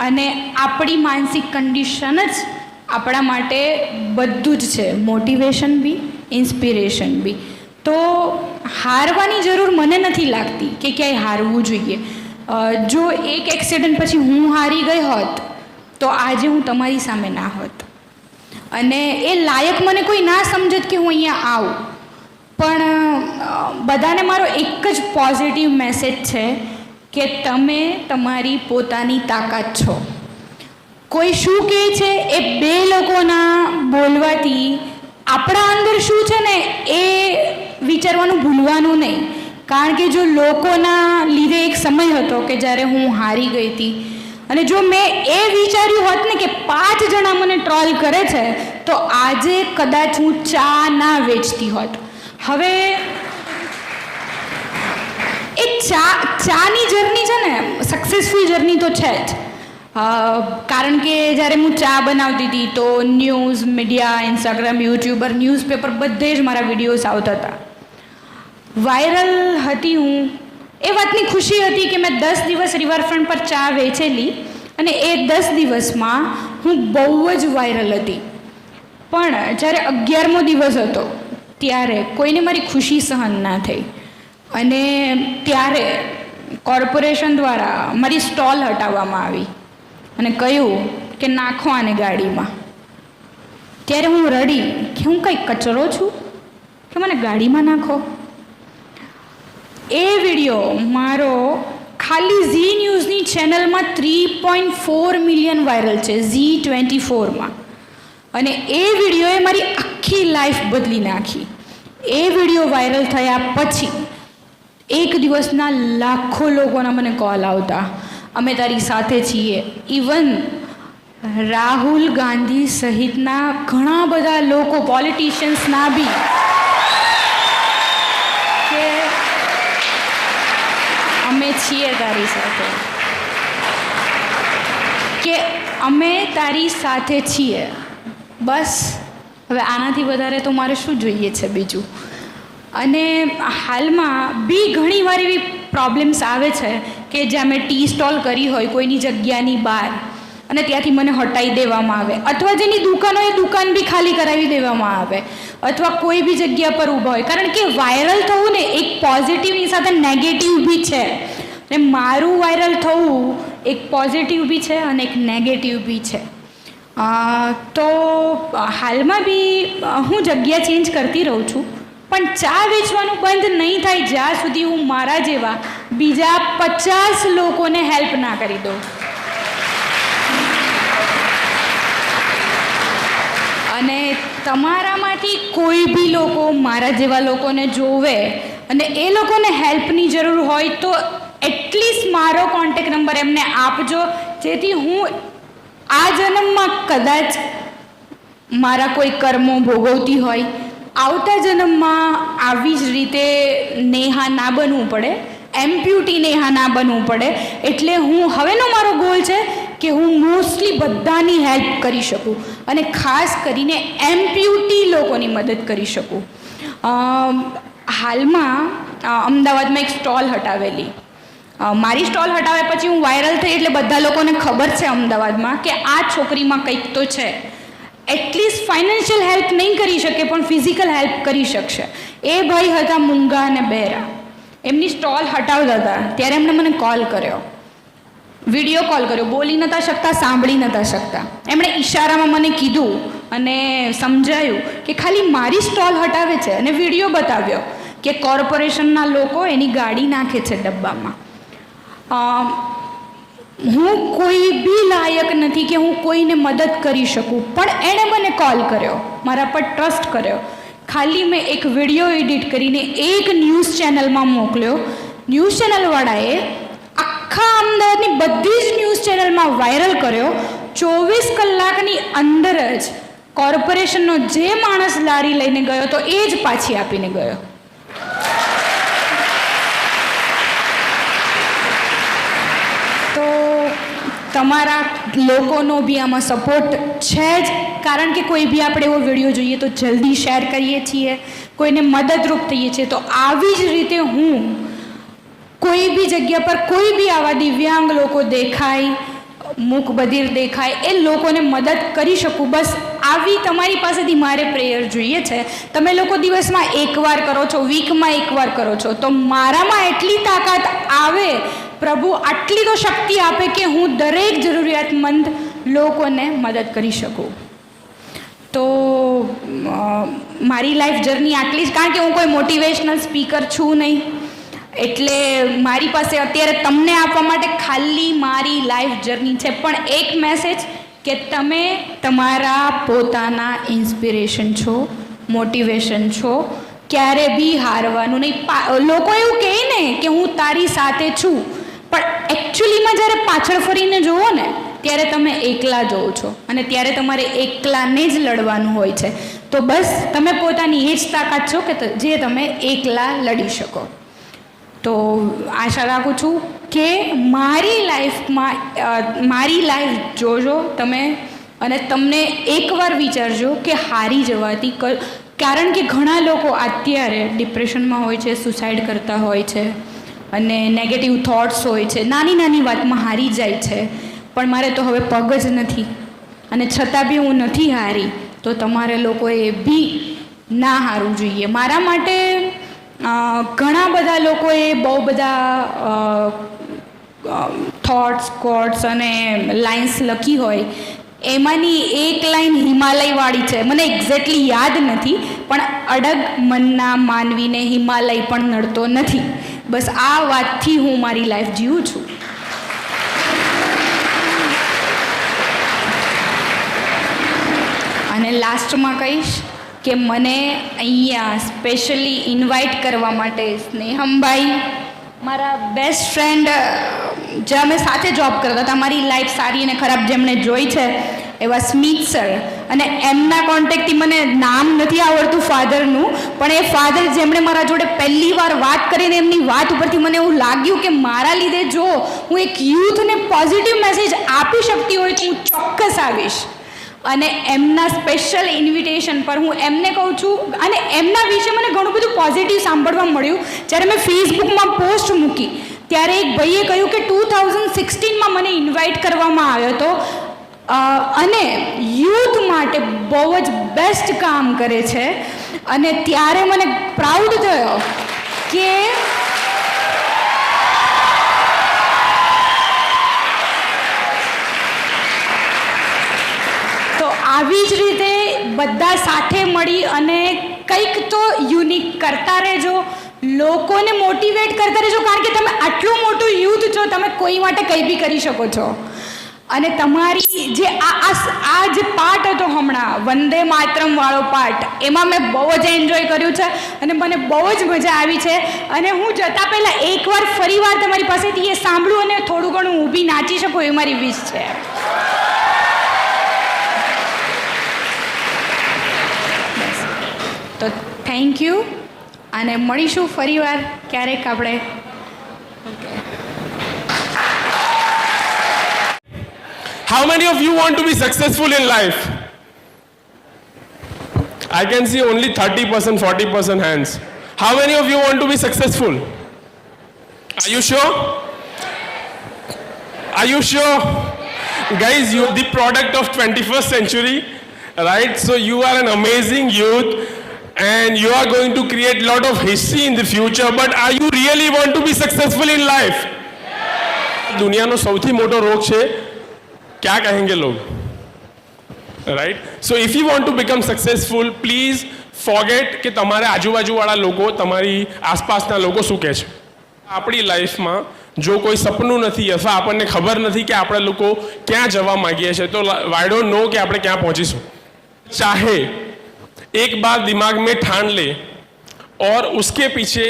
અને આપણી માનસિક કન્ડિશન જ આપણા માટે બધું જ છે, મોટિવેશન બી, ઇન્સ્પિરેશન બી. તો હારવાની જરૂર મને નથી લાગતી કે ક્યાંય હારવું જોઈએ. જો એક એક્સિડન્ટ પછી હું હારી ગઈ હોત તો આજે હું તમારી સામે ના હોત, અને એ લાયક મને કોઈ ના સમજત કે હું અહીંયા આવું. પણ બધાને મારો એક જ પોઝિટિવ મેસેજ છે કે તમે તમારી પોતાની તાકાત છો. કોઈ શું કહે છે એ 2 લોકોના બોલવાથી આપણા અંદર શું છે ને એ વિચારવાનું ભૂલવાનું નહીં. કારણ કે જો લોકોના લીધે એક સમય હતો કે જ્યારે હું હારી ગઈ હતી, અને જો મેં એ વિચાર્યું હોત ને કે 5 જણા મને ટ્રોલ કરે છે તો આજે કદાચ હું ચા ના વેચતી હોત. હવે એ ચાની જર્ની છે ને, સક્સેસફુલ જર્ની તો છે જ. કારણ કે જ્યારે હું ચા બનાવતી હતી તો news media, Instagram, YouTuber, newspaper બધે જ મારા વિડીયોઝ આવતા હતા. વાયરલ હતી હું, એ વાતની ખુશી હતી કે મેં 10 દિવસ રિવરફ્રન્ટ પર ચા વેચેલી, અને એ 10 દિવસમાં હું બહુ જ વાયરલ હતી. પણ જ્યારે 11મો દિવસ હતો ત્યારે કોઈને મારી ખુશી સહન ના થઈ, અને ત્યારે કોર્પોરેશન દ્વારા મારી સ્ટોલ હટાવવામાં આવી અને કહ્યું કે નાખો આને ગાડીમાં. ત્યારે હું રડી કે હું કંઈ કચરો છું કે મને ગાડીમાં નાખો. એ વિડીયો મારો ખાલી ઝી ન્યૂઝની ચેનલમાં 3.4 મિલિયન વાયરલ છે, Z24માં. અને એ વિડીયોએ મારી આખી લાઈફ બદલી નાખી. એ વિડીયો વાયરલ થયા પછી એક દિવસના લાખો લોકોના મને કોલ આવતા, અમે તારી સાથે છીએ. ઇવન રાહુલ ગાંધી સહિતના ઘણા બધા લોકો, પોલિટિશિયન્સના બી, કે અમે છીએ તારી સાથે, કે અમે તારી સાથે છીએ. બસ હવે આનાથી વધારે તો મારે શું જોઈએ છે બીજું. અને હાલમાં બી ઘણી વાર એવી પ્રોબ્લેમ્સ આવે છે કે જ્યાં મેં ટી સ્ટોલ કરી હોય કોઈની જગ્યાની બહાર, અને ત્યાંથી મને હટાવી દેવામાં આવે, અથવા જેની દુકાન હોય એ દુકાન બી ખાલી કરાવી દેવામાં આવે, અથવા કોઈ બી જગ્યા પર ઊભા હોય. કારણ કે વાયરલ થવું ને એક પોઝિટિવની સાથે નેગેટિવ બી છે, અને મારું વાયરલ થવું એક પોઝિટિવ બી છે અને એક નેગેટિવ બી છે. તો હાલમાં બી હું જગ્યા ચેન્જ કરતી રહું છું, પણ ચા વેચવાનું બંધ નહીં થાય જ્યાં સુધી હું મારા જેવા બીજા 50 લોકોને હેલ્પ ના કરી દઉં. અને તમારામાંથી કોઈ બી લોકો મારા જેવા લોકોને જોવે અને એ લોકોને હેલ્પની જરૂર હોય તો એટલીસ્ટ મારો કોન્ટેક્ટ નંબર એમને આપજો, જેથી હું આ જન્મમાં કદાચ મારા કોઈ કર્મો ભોગવતી હોય, આવતા જન્મમાં આવી જ રીતે નેહા ના બનવું પડે, એમ્પ્યુટી નેહા ના બનવું પડે. એટલે હું હવેનો મારો ગોલ છે કે હું મોસ્ટલી બધાની હેલ્પ કરી શકું, અને ખાસ કરીને એમ્પ્યુટી લોકોની મદદ કરી શકું. હાલમાં અમદાવાદમાં એક સ્ટોલ હટાવેલી. મારી સ્ટોલ હટાવ્યા પછી હું વાયરલ થઈ, એટલે બધા લોકોને ખબર છે અમદાવાદમાં કે આ છોકરીમાં કંઈક તો છે. એટલીસ્ટ ફાઇનાન્શિયલ હેલ્પ નહીં કરી શકે પણ ફિઝિકલ હેલ્પ કરી શકશે. એ ભાઈ હતા મૂંગા અને બહેરા, એમની સ્ટોલ હટાવતા હતા. ત્યારે એમણે મને કોલ કર્યો, વિડીયો કોલ કર્યો. બોલી નહોતા શકતા, સાંભળી નહોતા શકતા. એમણે ઈશારામાં મને કીધું અને સમજાયું કે ખાલી મારી સ્ટોલ હટાવે છે અને વિડીયો બતાવ્યો કે કોર્પોરેશનના લોકો એની ગાડી નાખે છે ડબ્બામાં. હું કોઈ બી લાયક નથી કે હું કોઈને મદદ કરી શકું, પણ એણે મને કોલ કર્યો, મારા પર ટ્રસ્ટ કર્યો. ખાલી મેં એક વિડીયો એડિટ કરીને એક ન્યૂઝ ચેનલમાં મોકલ્યો. ન્યૂઝ ચેનલવાળાએ આખા અમદાવાદની બધી જ ન્યૂઝ ચેનલમાં વાયરલ કર્યો. 24 કલાકની અંદર જ કોર્પોરેશનનો જે માણસ લારી લઈને ગયો તો એ જ પાછી આપીને ગયો. તો તમારા લોકોનો બી આમાં સપોર્ટ છે જ, કારણ કે કોઈ બી આપણે એવો વિડીયો જોઈએ તો જલ્દી શેર કરીએ છીએ, કોઈને મદદરૂપ થઈએ છીએ. તો આવી જ રીતે હું કોઈ બી જગ્યા પર કોઈ બી આવા દિવ્યાંગ લોકો દેખાય, મૂકબધિર દેખાય, એ લોકોને મદદ કરી શકું. બસ આવી તમારી પાસેથી મારે પ્રેયર જોઈએ છે. તમે લોકો દિવસમાં એકવાર કરો છો, વીકમાં એકવાર કરો છો, તો મારામાં એટલી તાકાત આવે, પ્રભુ આટલી તો શક્તિ આપે કે હું દરેક જરૂરિયાતમંદ લોકોને મદદ કરી શકું. તો મારી લાઈફ જર્ની આટલી જ, કારણ કે હું કોઈ મોટિવેશનલ સ્પીકર છું નહીં, એટલે મારી પાસે અત્યારે તમને આપવા માટે ખાલી મારી લાઈફ જર્ની છે. પણ એક મેસેજ કે તમે તમારા પોતાના ઇન્સ્પિરેશન છો, મોટિવેશન છો, ક્યારે બી હારવાનું નહીં. લોકો એવું કહે ને કે હું તારી સાથે છું, પણ એકચ્યુઅલીમાં જ્યારે પાછળ ફરીને જુઓ ને ત્યારે તમે એકલા જોવો છો, અને ત્યારે તમારે એકલાને જ લડવાનું હોય છે. તો બસ તમે પોતાની એ જ તાકાત છો કે જે તમે એકલા લડી શકો. તો આશા રાખું છું કે મારી લાઈફ જોજો તમે, અને તમને એકવાર વિચારજો કે હારી જવાથી, કારણ કે ઘણા લોકો અત્યારે ડિપ્રેશનમાં હોય છે, સુસાઇડ કરતા હોય છે, અને નેગેટિવ થોટ્સ હોય છે, નાની નાની વાતમાં હારી જાય છે. પણ મારે તો હવે પગ જ નથી, અને છતાં બી હું નથી હારી. તો તમારે લોકોએ બી ના હારવું જોઈએ. મારા માટે ઘણા બધા લોકોએ બહુ બધા થોટ્સ, કોટ્સ અને લાઇન્સ લખી હોય. એમાંની એક લાઈન હિમાલયવાળી છે, મને એક્ઝેક્ટલી યાદ નથી, પણ અડગ મનના માનવીને હિમાલય પણ નડતો નથી. બસ આ વાતથી હું મારી લાઈફ જીવું છું. અને લાસ્ટમાં કહીશ કે મને અહીંયા સ્પેશિયલી ઇન્વાઇટ કરવા માટે સ્નેહમભાઈ, મારા બેસ્ટ ફ્રેન્ડ, જે અમે સાથે જોબ કરતા હતા, મારી લાઈફ સારી અને ખરાબ જેમણે જોઈ છે એવા સ્મિત સર, અને એમના કોન્ટેક્ટથી મને નામ નથી આવડતું ફાધરનું, પણ એ ફાધર જેમણે મારા જોડે પહેલી વાર વાત કરીને એમની વાત ઉપરથી મને એવું લાગ્યું કે મારા લીધે જો હું એક યુથને પોઝિટિવ મેસેજ આપી શકતી હોય તો હું ચોક્કસ આવીશ. અને એમના સ્પેશિયલ ઇન્વિટેશન પર હું એમને કહું છું, અને એમના વિશે મને ઘણું બધું પોઝિટિવ સાંભળવા મળ્યું. જ્યારે મેં ફેસબુકમાં પોસ્ટ મૂકી ત્યારે એક ભાઈએ કહ્યું કે 2016માં મને ઇન્વાઇટ કરવામાં આવ્યો હતો, અને યુથ માટે બહુ જ બેસ્ટ કામ કરે છે. અને ત્યારે મને પ્રાઉડ થયો કે આવી જ રીતે બધા સાથે મળી અને કંઈક તો યુનિક કરતા રહેજો, લોકોને મોટિવેટ કરતા રહેજો, કારણ કે તમે આટલું મોટું યુથ છો, તમે કોઈ માટે કંઈ બી કરી શકો છો. અને તમારી જે આ જે પાર્ટ હતો હમણાં વંદે માતરમ વાળો પાર્ટ, એમાં મેં બહુ જ એન્જોય કર્યું છે અને મને બહુ જ મજા આવી છે. અને હું જતાં પહેલાં એકવાર ફરીવાર તમારી પાસેથી એ સાંભળું અને થોડું ઘણું ઊભી નાચી શકું એ મારી વિશ છે. તો થેન્ક યુ, અને મળીશું ફરીવાર ક્યારેક આપણે. How many of you want to be successful in life? I can see only 30%, 40% hands. How many of you want to be successful? Are you sure? Are you sure? Guys, you are the product of 21st century, right? So you are an amazing youth and you are going to create a lot of history in the future, but are you really want to be successful in life? दुनिया no सौथी मोटो रोग छे, क्या कहेंगे लोग? Right. So if you want to become successful, please forget કે તમારે આજુબાજુવાળા લોકો, તમારી આસપાસના લોકો શું કહે છે. આપણી લાઈફમાં જો કોઈ સપનું નથી અથવા આપણને ખબર નથી કે આપણે લોકો ક્યાં જવા માંગીએ છીએ, તો વાય ડોન્ટ નો કે આપણે ક્યાં પહોંચીશું. ચાહે एक बार दिमाग में ठान ले और उसके पीछे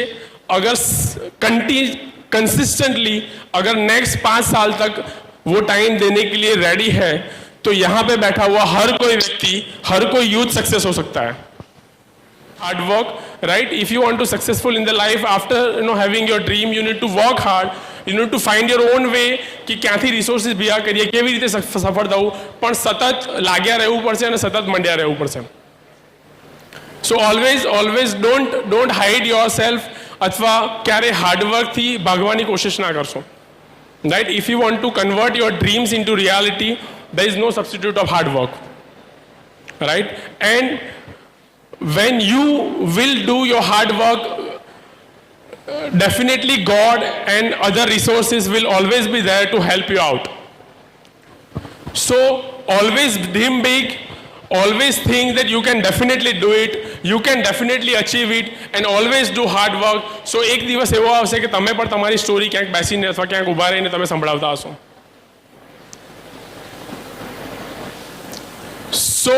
अगर कंसिस्टेंटली अगर नेक्स्ट 5 साल तक वो टाइम देने के लिए रेडी है, तो यहाँ पे बैठा हुआ हर कोई व्यक्ति, हर कोई यूथ सक्सेस हो सकता है. Hard work, right? If you want to successful in the life, after having your dream, you need to work hard. You need to find your own way कि ક્યાંથી રિસોર્સિસ ભેગા કરીએ, કેવી રીતે સફળ થવું, પણ સતત લાગ્યા રહેવું પડશે અને સતત મંડ્યા રહેવું પડશે. So always don't hide your yourself ક્યારે હાર્ડવર્કથી ભાગવાની કોશિશ ના કરશો. Right. If you want to convert your dreams into reality, there is no substitute of hard work. Right? And when you will do your hard work, definitely God and other resources will always be there to help you out. So always dream big, always think that you can definitely do it, you can definitely achieve it, and always do hard work. So એક દિવસ એવો આવશે કે તમે પણ તમારી story ક્યાંક બેસીને અથવા ક્યાંક ઊભા રહીને તમે સંભળાવતા હશો. So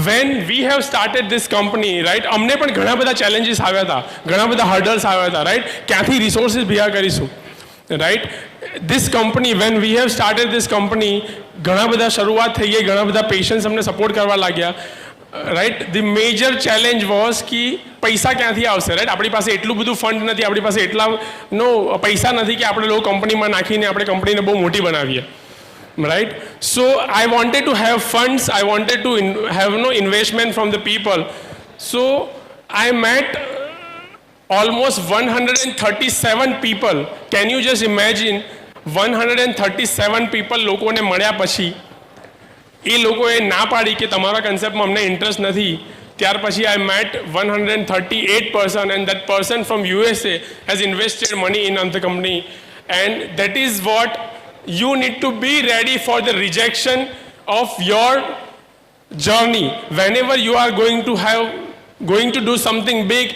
when we have started this company, right, અમને પણ ઘણા બધા ચેલેન્જીસ આવ્યા હતા, ઘણા બધા હર્ડલ્સ આવ્યા હતા, રાઈટ. ક્યાંથી રિસોર્સિસ ભેગા કરીશું, right. this company, when we have started this company, ઘણા બધા શરૂઆત થઈ ગઈ, ઘણા બધા પેશન્ટ્સ અમને સપોર્ટ કરવા લાગ્યા, right. The major challenge was કે પૈસા ક્યાંથી આવશે, રાઈટ. આપણી પાસે એટલું બધું ફંડ નથી, આપણી પાસે એટલા પૈસા નથી કે આપણે લોકો કંપનીમાં નાખીને આપણે કંપનીને બહુ મોટી બનાવીએ, right? So I wanted to have funds, I wanted to have investment from the people. So I met almost 137 people. Can you just imagine 137 people લોકોને મળ્યા પછી એ લોકોએ ના પાડી કે તમારા કન્સેપ્ટમાં અમને ઇન્ટરેસ્ટ નથી. ત્યાર પછી I met 138 person, and that person from USA has invested money in the company, and that is what you need to be ready for the rejection of your journey. Whenever you are going to do something big,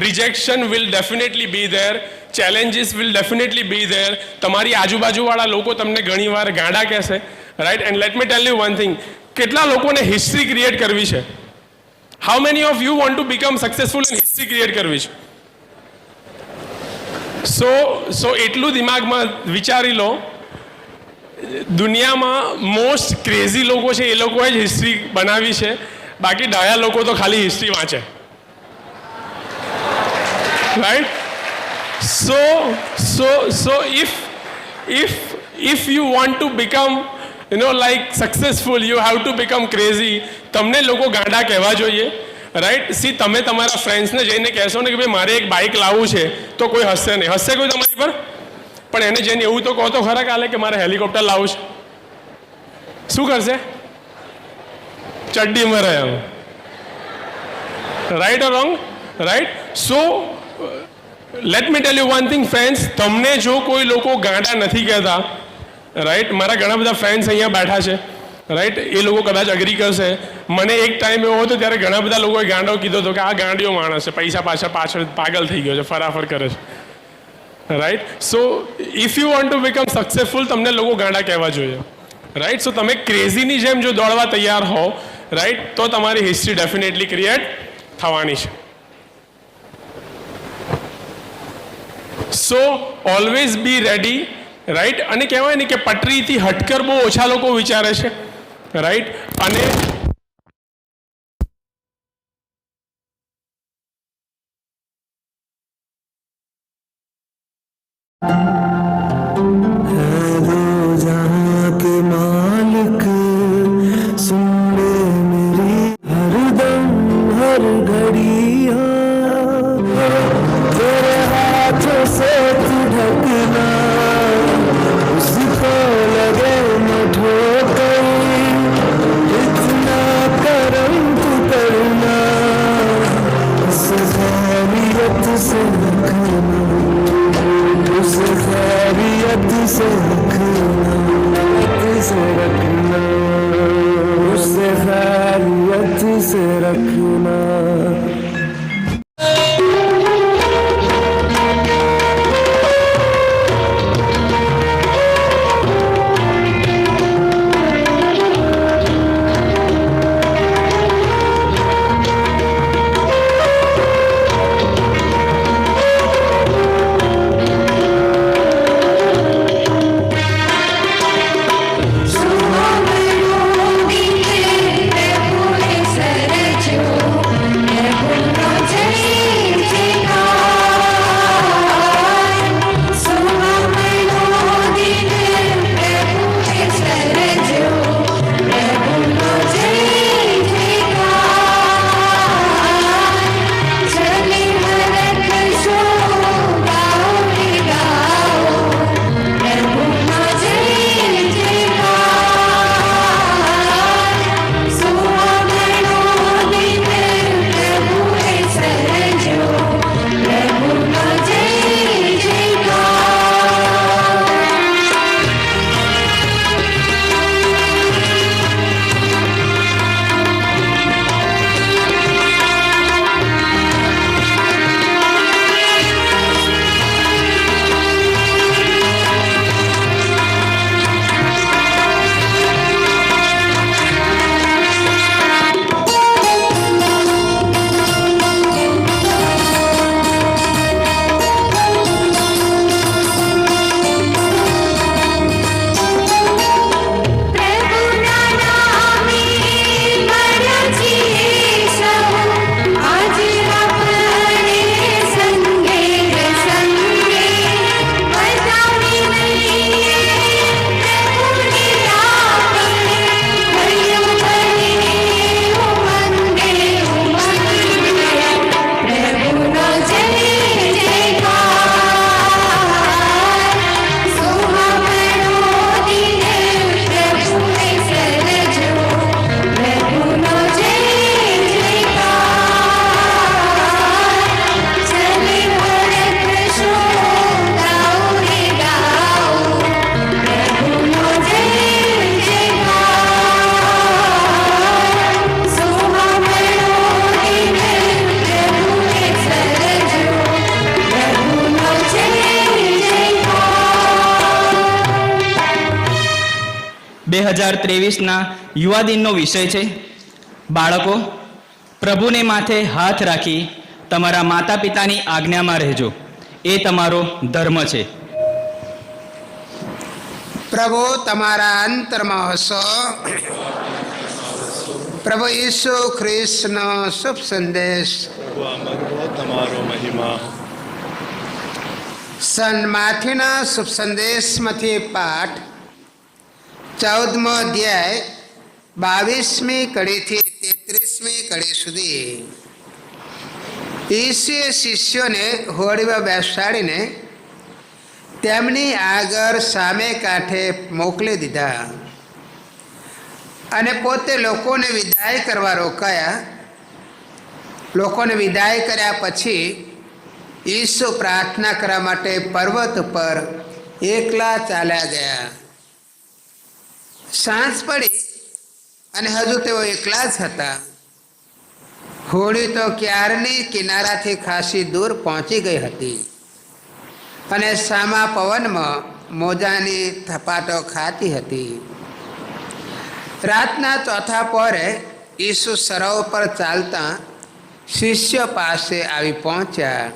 rejection will definitely be there, challenges will definitely be there. તમારી આજુબાજુવાળા લોકો તમને ઘણીવાર ગાંડા કહેશે, right? And let me tell you one thing, કેટલા લોકોને history create કરવી છે? How many of you want to become successful in history create કરવી છે? So એટલું દિમાગમાં વિચારી લો, દુનિયામાં મોસ્ટ ક્રેઝી લોકો છે એ લોકોએ જ હિસ્ટ્રી બનાવી છે, બાકી ડાયા લોકો તો ખાલી હિસ્ટ્રી વાંચે, right. So if you want to become like successful, you have to become crazy. તમને લોકો ગાંડા કહેવા જોઈએ, રાઈટ. સી તમે તમારા ફ્રેન્ડ્સને જઈને કહેશો ને કે ભાઈ મારે એક બાઇક લાવવું છે, તો કોઈ હસશે નહીં. હસશે કોઈ તમારી પર? પણ એને જઈને એવું તો કહો તો ખરા કાલે કે મારે હેલિકોપ્ટર લાવવું છે, શું કરશે? ચડ્ડી મરે એમ, right or wrong, right. So let me tell you one thing friends, તમને જો કોઈ લોકો ગાંડા નથી કહેતા, રાઈટ. મારા ઘણા બધા ફ્રેન્ડ્સ અહીંયા બેઠા છે, રાઈટ. એ લોકો કદાચ અગ્રી કરશે. મને એક ટાઈમ એવો હતો ત્યારે ઘણા બધા લોકોએ ગાંડો કીધો હતો કે આ ગાંડિયો માણસ છે, પૈસા પાછળ પાગલ થઈ ગયો છે, ફરાફર કરે છે, right. So if you want to become successful, તમને લોકો ગાંડા કહેવા જોઈએ, રાઈટ. સો તમે ક્રેઝીની જેમ જો દોડવા તૈયાર હો, રાઈટ, તો તમારી હિસ્ટ્રી ડેફિનેટલી ક્રિએટ થવાની છે. સો ઓલવેઝ બી રેડી, રાઈટ. અને કહેવાય ને કે પટરીથી હટકર બહુ ઓછા લોકો વિચારે છે, રાઈટ. અને जहाँ के मालिक सुन ले मेरी हर दम हर घड़ियाँ, तेरे हाथों से तू ढकना, उसको लगे न ठोकर, इतना करम तू करना, उस खैरियत से रखना, उस खैरियत से रखना, से रखना. उसे खैरियत से रखना। ના યુવા દિનનો વિષય છે બાળકો, પ્રભુને માથે હાથ રાખી તમારા માતા પિતાની આજ્ઞામાં રહેજો, એ તમારો ધર્મ છે. પ્રભુ તમારા અંતરમાં હસો. પ્રભુ ઈસુ ખ્રિસ્તનો શુભ સંદેશ. તમારો મહિમા. સંત માથીના શુભ સંદેશમાંથી પાઠ 14મો અધ્યાય 22મી કડીથી 33મી કડી સુધી. ઈસુએ શિષ્યોને હોડીમાં બેસાડીને તેમની આગળ સામે કાંઠે મોકલી દીધા અને પોતે લોકોને વિદાય કરવા રોકાયા. લોકોને વિદાય કર્યા પછી ઈસુ પ્રાર્થના કરવા માટે પર્વત ઉપર એકલા ચાલ્યા ગયા. સાંજ પડી અને હજુ તેઓ એકલા જ હતા. હોડી તો ક્યારની કિનારાથી ખાસી દૂર પહોંચી ગઈ હતી અને સામા પવનમાં મોજાની થપાટો ખાતી હતી. રાતના ચોથા પહોરે ઈસુ સરોવર પર ચાલતા શિષ્યો પાસે આવી પહોંચ્યા.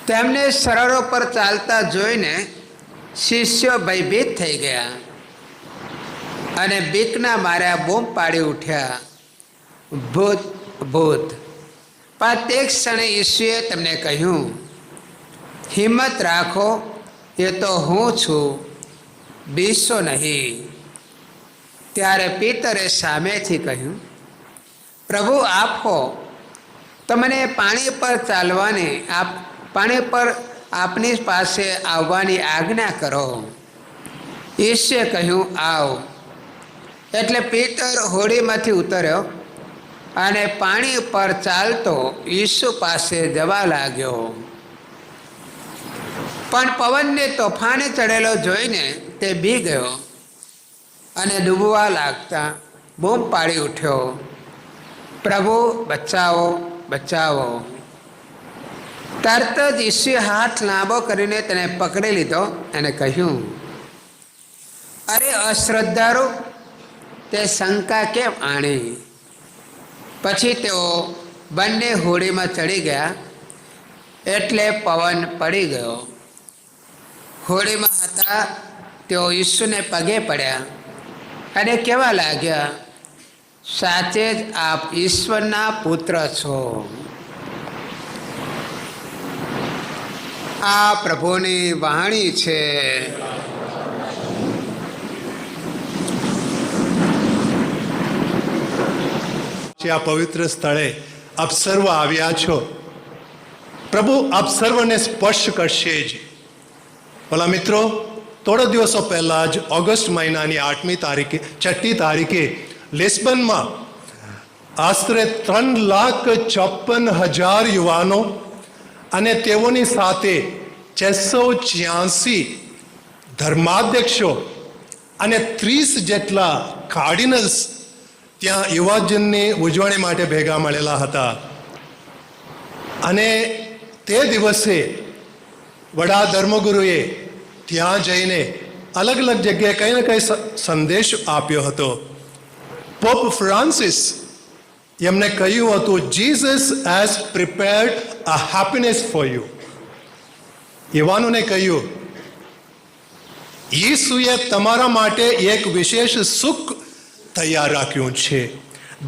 તેમને સરોવર પર ચાલતા જોઈને શિષ્યો ભયભીત થઈ ગયા અને બીકના માર્યા બૂમ પાડી ઉઠ્યા, ભૂત ભૂત. પણ તે ક્ષણે ઈસુએ તેમને કહ્યું, હિંમત રાખો, એ તો હું છું, બીસો નહીં. ત્યારે પિતરે સામેથી કહ્યું, પ્રભુ આપો, તમને પાણી પર ચાલવાની પાણી પર આપની પાસે આવવાની આજ્ઞા કરો. ઈસુએ કહ્યું, આવ. એટલે પિતર હોડીમાંથી ઉતર્યો અને પાણી પર ચાલતો ઈસુ પાસે જવા લાગ્યો. પણ પવનને તોફાને ચડેલો જોઈને તે બી ગયો અને ડૂબવા લાગતા બૂમ પાડી ઉઠ્યો, પ્રભુ બચાવો, બચાવો. તરત જ ઈસુએ હાથ લાંબો કરીને તેને પકડી લીધો અને કહ્યું, અરે અશ્રદ્ધાળુ, તે શંકા કેમ આણી? પછી તેઓ બંને હોડીમાં ચડી ગયા, એટલે પવન પડી ગયો. હોડીમાં હતા તેઓ ઈસુને પગે પડ્યા અને કહેવા લાગ્યા, સાચે જ આપ ઈશ્વરના પુત્ર છો. આ પ્રભુની વાણી છે. આ પવિત્ર સ્થળે આપ સર્વ આવ્યા છો. પ્રભુ આપ સર્વને સ્પર્શ કરશે જ. ભલા મિત્રો, થોડા દિવસો પહેલા જ ઓગસ્ટ મહિનાની 6મી તારીખે લિસ્બનમાં આશરે 3,56,000 યુવાનો અને તેઓની સાથે 686 ધર્માધ્યક્ષો અને 30 જેટલા કાર્ડિનલ્સ ત્યાં યુવાજનની ઉજવણી માટે ભેગા મળેલા હતા. અને તે દિવસે વડા ધર્મગુરુએ ત્યાં જઈને અલગ અલગ જગ્યાએ કંઈ ને કંઈ સંદેશ આપ્યો હતો. પોપ ફ્રાન્સિસ એમને કહ્યું હતું, Jesus has prepared a happiness for you. યુવાનોને કહ્યું, ઈસુએ તમારા માટે એક વિશેષ સુખ તૈયાર રાખ્યું છે.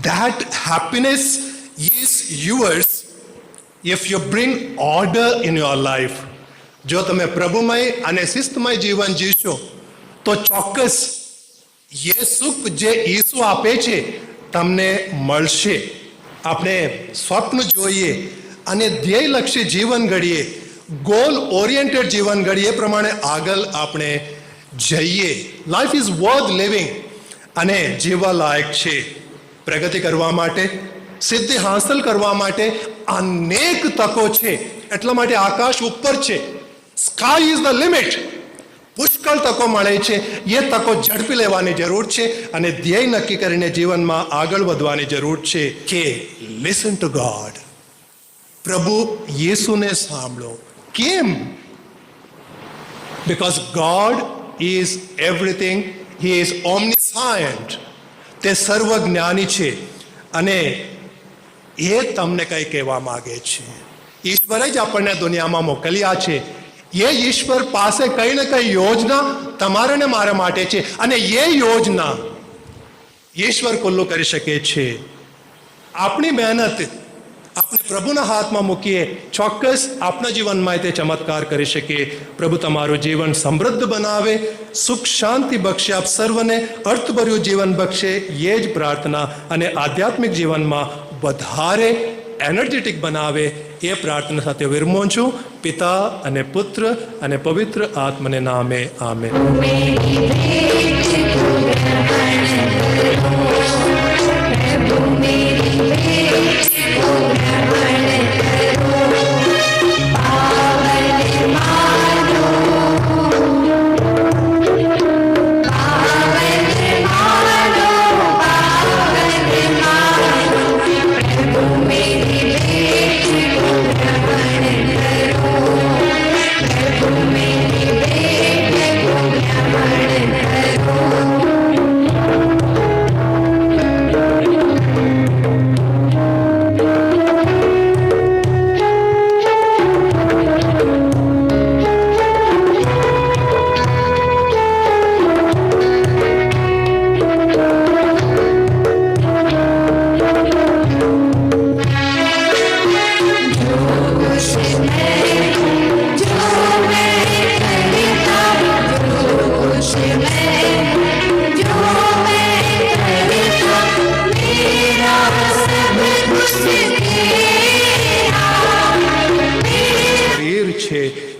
That happiness is yours if you bring order in your life. જો તમે પ્રભુમય અને શિસ્તમય જીવન જીવશો તો ચોક્કસ એ સુખ જે ઈસુ આપે છે તમને મળશે. આપણે સ્વપ્ન જોઈએ અને ધ્યેયલક્ષી જીવન ઘડીએ, ગોલ ઓરિએન્ટેડ જીવન ઘડીએ, પ્રમાણે આગળ આપણે જઈએ. લાઈફ ઇઝ વર્થ લિવિંગ અને જીવવા લાયક છે. પ્રગતિ કરવા માટે, સિદ્ધિ હાંસલ કરવા માટે અનેક તકો છે. એટલા માટે આકાશ ઉપર છે. Sky is the limit. પુષ્કળ તકો મળે છે. એ તકો ઝડપી લેવાની જરૂર છે અને ધ્યેય નક્કી કરીને જીવનમાં આગળ વધવાની જરૂર છે. કે લિસન ટુ ગોડ. પ્રભુ યેસુને સાંભળો. કેમ? Because God is everything. He is omniscient. તે સર્વજ્ઞાની છે અને એ તમને કંઈ કહેવા માગે છે. ઈશ્વરે જ આપણને દુનિયામાં મોકલ્યા છે. એ ઈશ્વર પાસે કંઈ ને કંઈ યોજના તમારે ને મારા માટે છે અને એ યોજના ઈશ્વર ખુલ્લું કરી શકે છે. આપણી મહેનત આપણે પ્રભુના હાથમાં મૂકીએ, ચોક્કસ આપણા જીવનમાં તે ચમત્કાર કરી શકીએ. પ્રભુ તમારું જીવન સમૃદ્ધ બનાવે, સુખ શાંતિ બક્ષે, આપ સર્વને અર્થભર્યું જીવન બક્ષે, એ જ પ્રાર્થના. અને આધ્યાત્મિક જીવનમાં વધારે એનર્જેટિક બનાવે, એ પ્રાર્થના સાથે વિરમું છું. પિતા અને પુત્ર અને પવિત્ર આત્મને નામે. આમેન.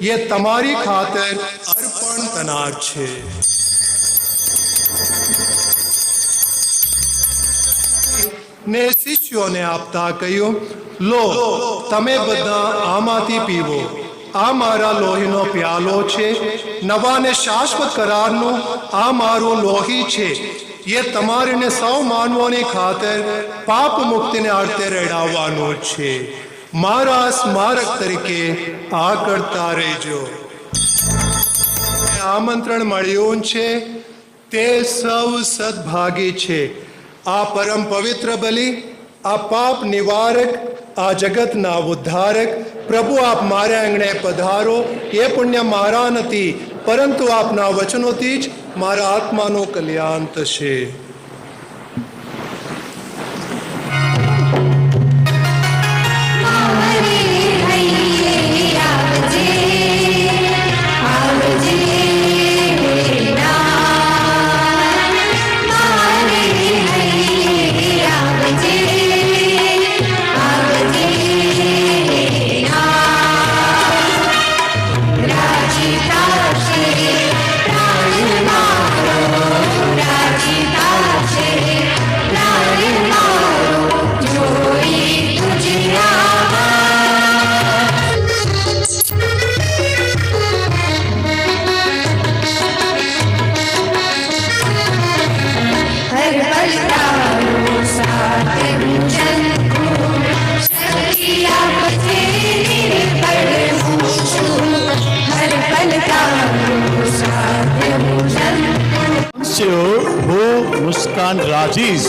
એ તમારી ખાતર અર્પણ થનાર છે. ને શિષ્યોને આપતા કહ્યું, લો, તમે બધા આમાંથી પીવો. આ મારા લોહીનો પ્યાલો છે, નવા ને શાશ્વત કરારનું આ મારું લોહી છે. એ તમારે ને સૌ માનવોની ખાતર પાપ મુક્તિને અર્થે રેડાવવાનો છે. મારા સ્મારક તરીકે આ કરતા રહેજો. આમંત્રણ મળ્યું છે તે સૌ સદભાગી છે. આ પરમ પવિત્ર બલિ, આ પાપ નિવારક, આ જગતના ઉદ્ધારક પ્રભુ, આપ મારા આંગણે પધારો. એ પુણ્ય મારા નથી, પરંતુ આપના વચનોથી જ મારા આત્માનું કલ્યાણ થશે. Who Muskan Raji's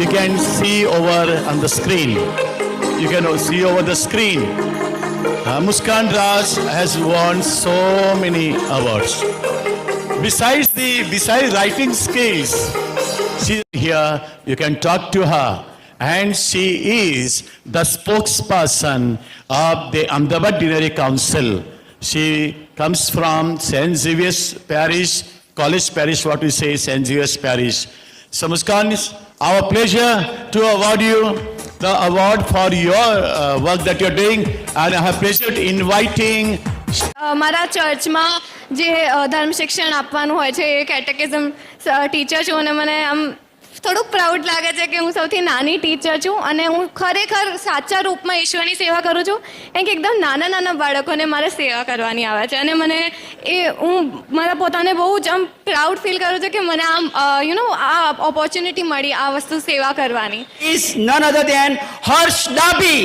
you can see over on the screen. You can see over the screen. Muskan Raj has won so many awards. Besides writing skills, she here you can talk to her, and she is the spokesperson of the Ahmedabad Deanery Council. She comes from St. Xavier's Parish, College Parish, what we say, St. Xavier's Parish. So Muskan, it's our pleasure to award you the award for your work that you're doing, and I have pleasure inviting મારા ચર્ચમાં જે ધર્મ શિક્ષણ આપવાનું હોય છે એ કેટેકિઝમ teacher છું અને મને આમ થોડુંક પ્રાઉડ લાગે છે કે હું સૌથી નાની ટીચર છું અને હું ખરેખર સાચા રૂપમાં ઈશ્વરની સેવા કરું છું. કેમ કે એકદમ નાના નાના બાળકોને મારે સેવા કરવાની આવે છે અને મને હું મારા પોતાને બહુ જ આમ પ્રાઉડ ફીલ કરું છું કે મને આમ આ ઓપોર્ચ્યુનિટી મળી આ વસ્તુ સેવા કરવાની. is none other than હર્ષ ડાબી.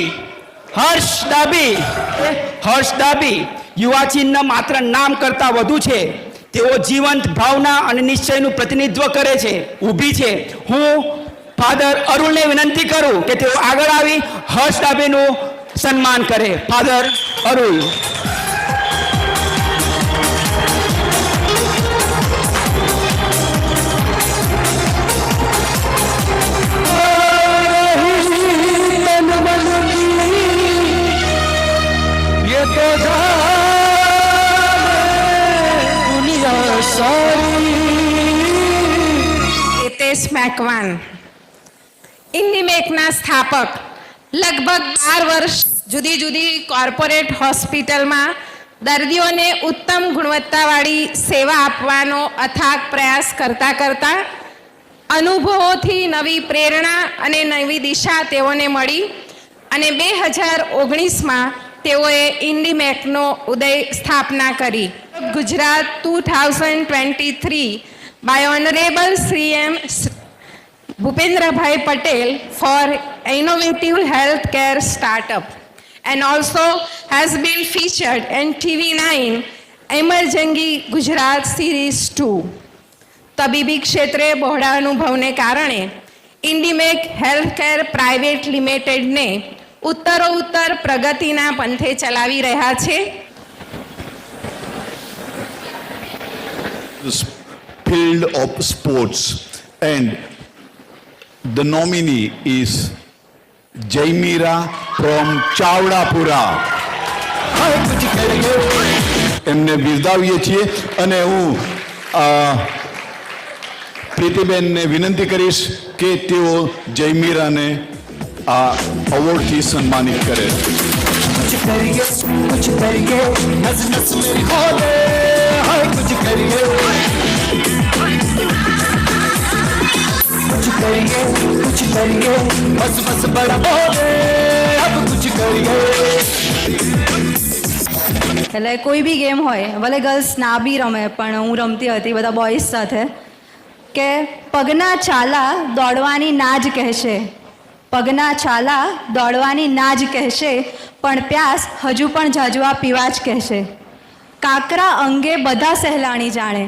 હર્ષ ડાબી યુવા ચિહ્ન માત્ર નામ કરતાં વધુ છે. તેઓ જીવંત ભાવના અને નિશ્ચયનું પ્રતિનિધિત્વ કરે છે. ઊભી છે. હું ફાધર અરુણને વિનંતી કરું કે તેઓ આગળ આવી હર્ષ ડાબીનું સન્માન કરે. ફાધર અરુણ. હિતેશ મેકવાન, ઇન્ડીમેકના સ્થાપક, લગભગ 12 વર્ષ જુદી જુદી કોર્પોરેટ હોસ્પિટલમાં દર્દીઓને ઉત્તમ ગુણવત્તાવાળી સેવા આપવાનો અથાગ પ્રયાસ કરતા કરતા અનુભવોથી નવી પ્રેરણા અને નવી દિશા તેઓને મળી અને 2019માં તેઓએ ઇન્ડીમેકનો ઉદય સ્થાપના કરી. Gujarat 2023 by Honorable Sri M. Bhupendrabhai Patel for innovative healthcare startup, and also has been featured in TV9 Emergency Gujarat Series 2. તબીબી ક્ષેત્રે બહોળા અનુભવને કારણે ઇન્ડીમેક હેલ્થકેર પ્રાઇવેટ લિમિટેડને ઉત્તરોત્તર પ્રગતિના પંથે ચલાવી રહ્યા છે. field of sports, and the nominee is Jaimira from Chavdapura. એમને બિરદાવીએ છીએ અને હું પ્રીતિબેનને વિનંતી કરીશ કે તેઓ જયમીરાને આ અવોર્ડથી સન્માનિત કરે. कुछ करिए नस नस मेरी खोले, हाय कुछ करिए बस बस बड़ा बोले, अब कुछ करिए. એટલે કોઈ બી ગેમ હોય, ભલે ગર્લ્સ ના બી રમે, પણ હું રમતી હતી બધા બોયઝ સાથે, કે પગના ચાલા દોડવાની ના જ કહેશે, પગના ચાલા દોડવાની ના જ કહેશે, પણ પ્યાસ હજુ પણ ઝાઝવા પીવા જ કહેશે. કાકરા અંગે બધા સહેલાણી જાણે,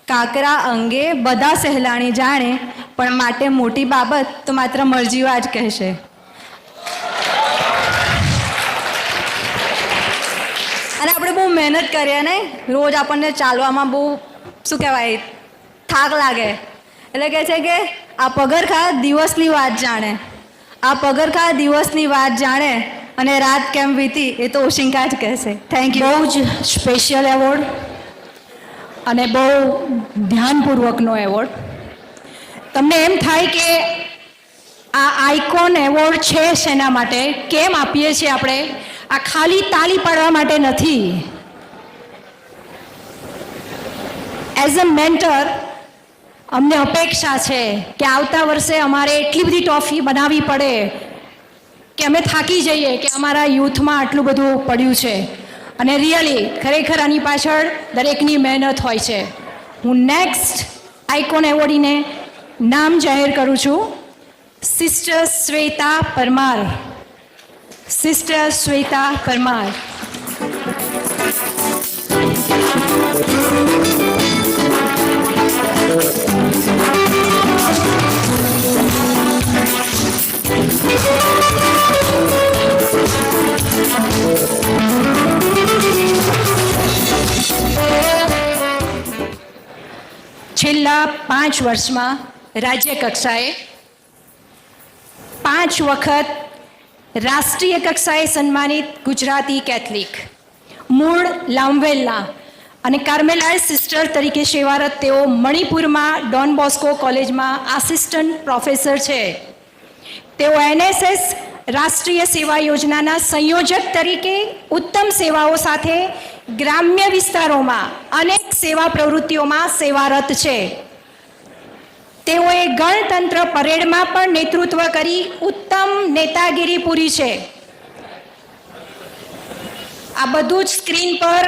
કાકરા અંગે બધા સહેલાણી જાણે, પણ માટે મોટી બાબત તો માત્ર મરજીવા જ કહેશે. અને આપણે બહુ મહેનત કરીએ ને, રોજ આપણને ચાલવામાં બહુ શું કહેવાય થાક લાગે, એટલે કહે છે કે આ પગરખા દિવસની વાત જાણે, આ પગરખા દિવસની વાત જાણે, અને રાત કેમ વીતી એ તો ઓશિંકા જ કહેશે. Thank you. બહુ જ સ્પેશિયલ એવોર્ડ અને બહુ ધ્યાનપૂર્વકનો એવોર્ડ. તમને એમ થાય કે આ આઇકોન એવોર્ડ છે શેના માટે, કેમ આપીએ છીએ આપણે? આ ખાલી તાળી પાડવા માટે નથી. એઝ અ મેન્ટર અમને અપેક્ષા છે કે આવતા વર્ષે અમારે એટલી બધી ટ્રોફી બનાવવી પડે કે અમે થાકી જઈએ કે અમારા યુથમાં આટલું બધું પડ્યું છે. અને રિયલી ખરેખર આની પાછળ દરેકની મહેનત હોય છે. હું નેક્સ્ટ આઇકોન એવોર્ડીને નામ જાહેર કરું છું, સિસ્ટર શ્વેતા પરમાર. સિસ્ટર શ્વેતા પરમાર. છેલ્લા 5 વર્ષમાં રાજ્ય કક્ષાએ 5 વખત રાષ્ટ્રીય કક્ષાએ સન્માનિત ગુજરાતી કેથલિક, મૂળ લાંવેલના અને કાર્મેલાઇટ સિસ્ટર તરીકે સેવારત તેઓ મણિપુરમાં ડોન બોસ્કો કોલેજમાં આસિસ્ટન્ટ પ્રોફેસર છે. તેઓ NSS રાષ્ટ્રીય સેવા યોજનાના સંયોજક તરીકે ઉત્તમ સેવાઓ સાથે ગ્રામ્ય વિસ્તારોમાં અનેક સેવા પ્રવૃત્તિઓમાં સેવારત છે. તેઓએ ગણતંત્ર પરેડમાં પણ નેતૃત્વ કરી ઉત્તમ નેતાગીરી પૂરી છે. આ બધું જ સ્ક્રીન પર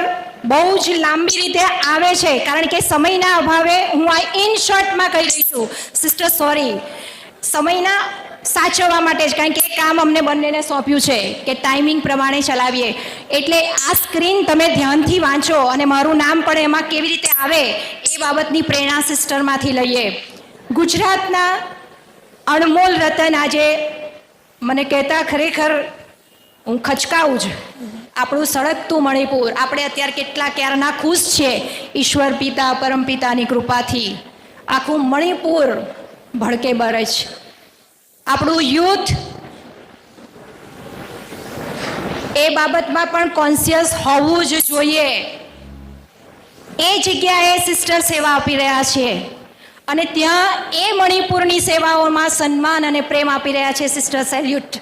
બહુ જ લાંબી રીતે આવે છે, કારણ કે સમયના અભાવે હું આ ઇન શોર્ટમાં કહી રહી છું. સિસ્ટર સોરી, સમયના સાચવવા માટે જ, કારણ કે એ કામ અમને બંનેને સોંપ્યું છે કે ટાઈમિંગ પ્રમાણે ચલાવીએ. એટલે આ સ્ક્રીન તમે ધ્યાનથી વાંચો અને મારું નામ પણ એમાં કેવી રીતે આવે એ બાબતની પ્રેરણા સિસ્ટરમાંથી લઈએ. ગુજરાતના અણમોલ રતન આજે મને કહેતા ખરેખર હું ખચકાવું જ. આપણું સળગતું મણિપુર, આપણે અત્યારે કેટલા ક્યારના ખુશ છીએ ઈશ્વર પિતા પરમપિતાની કૃપાથી. આખું મણિપુર ભડકે બરે છે. આપણું યુથ એ બાબતમાં પણ કોન્શિયસ હોવું જ જોઈએ. એ જગ્યાએ સિસ્ટર સેવા આપી રહ્યા છે અને ત્યાં એ મણિપુરની સેવાઓમાં સન્માન અને પ્રેમ આપી રહ્યા છે. Sister salute.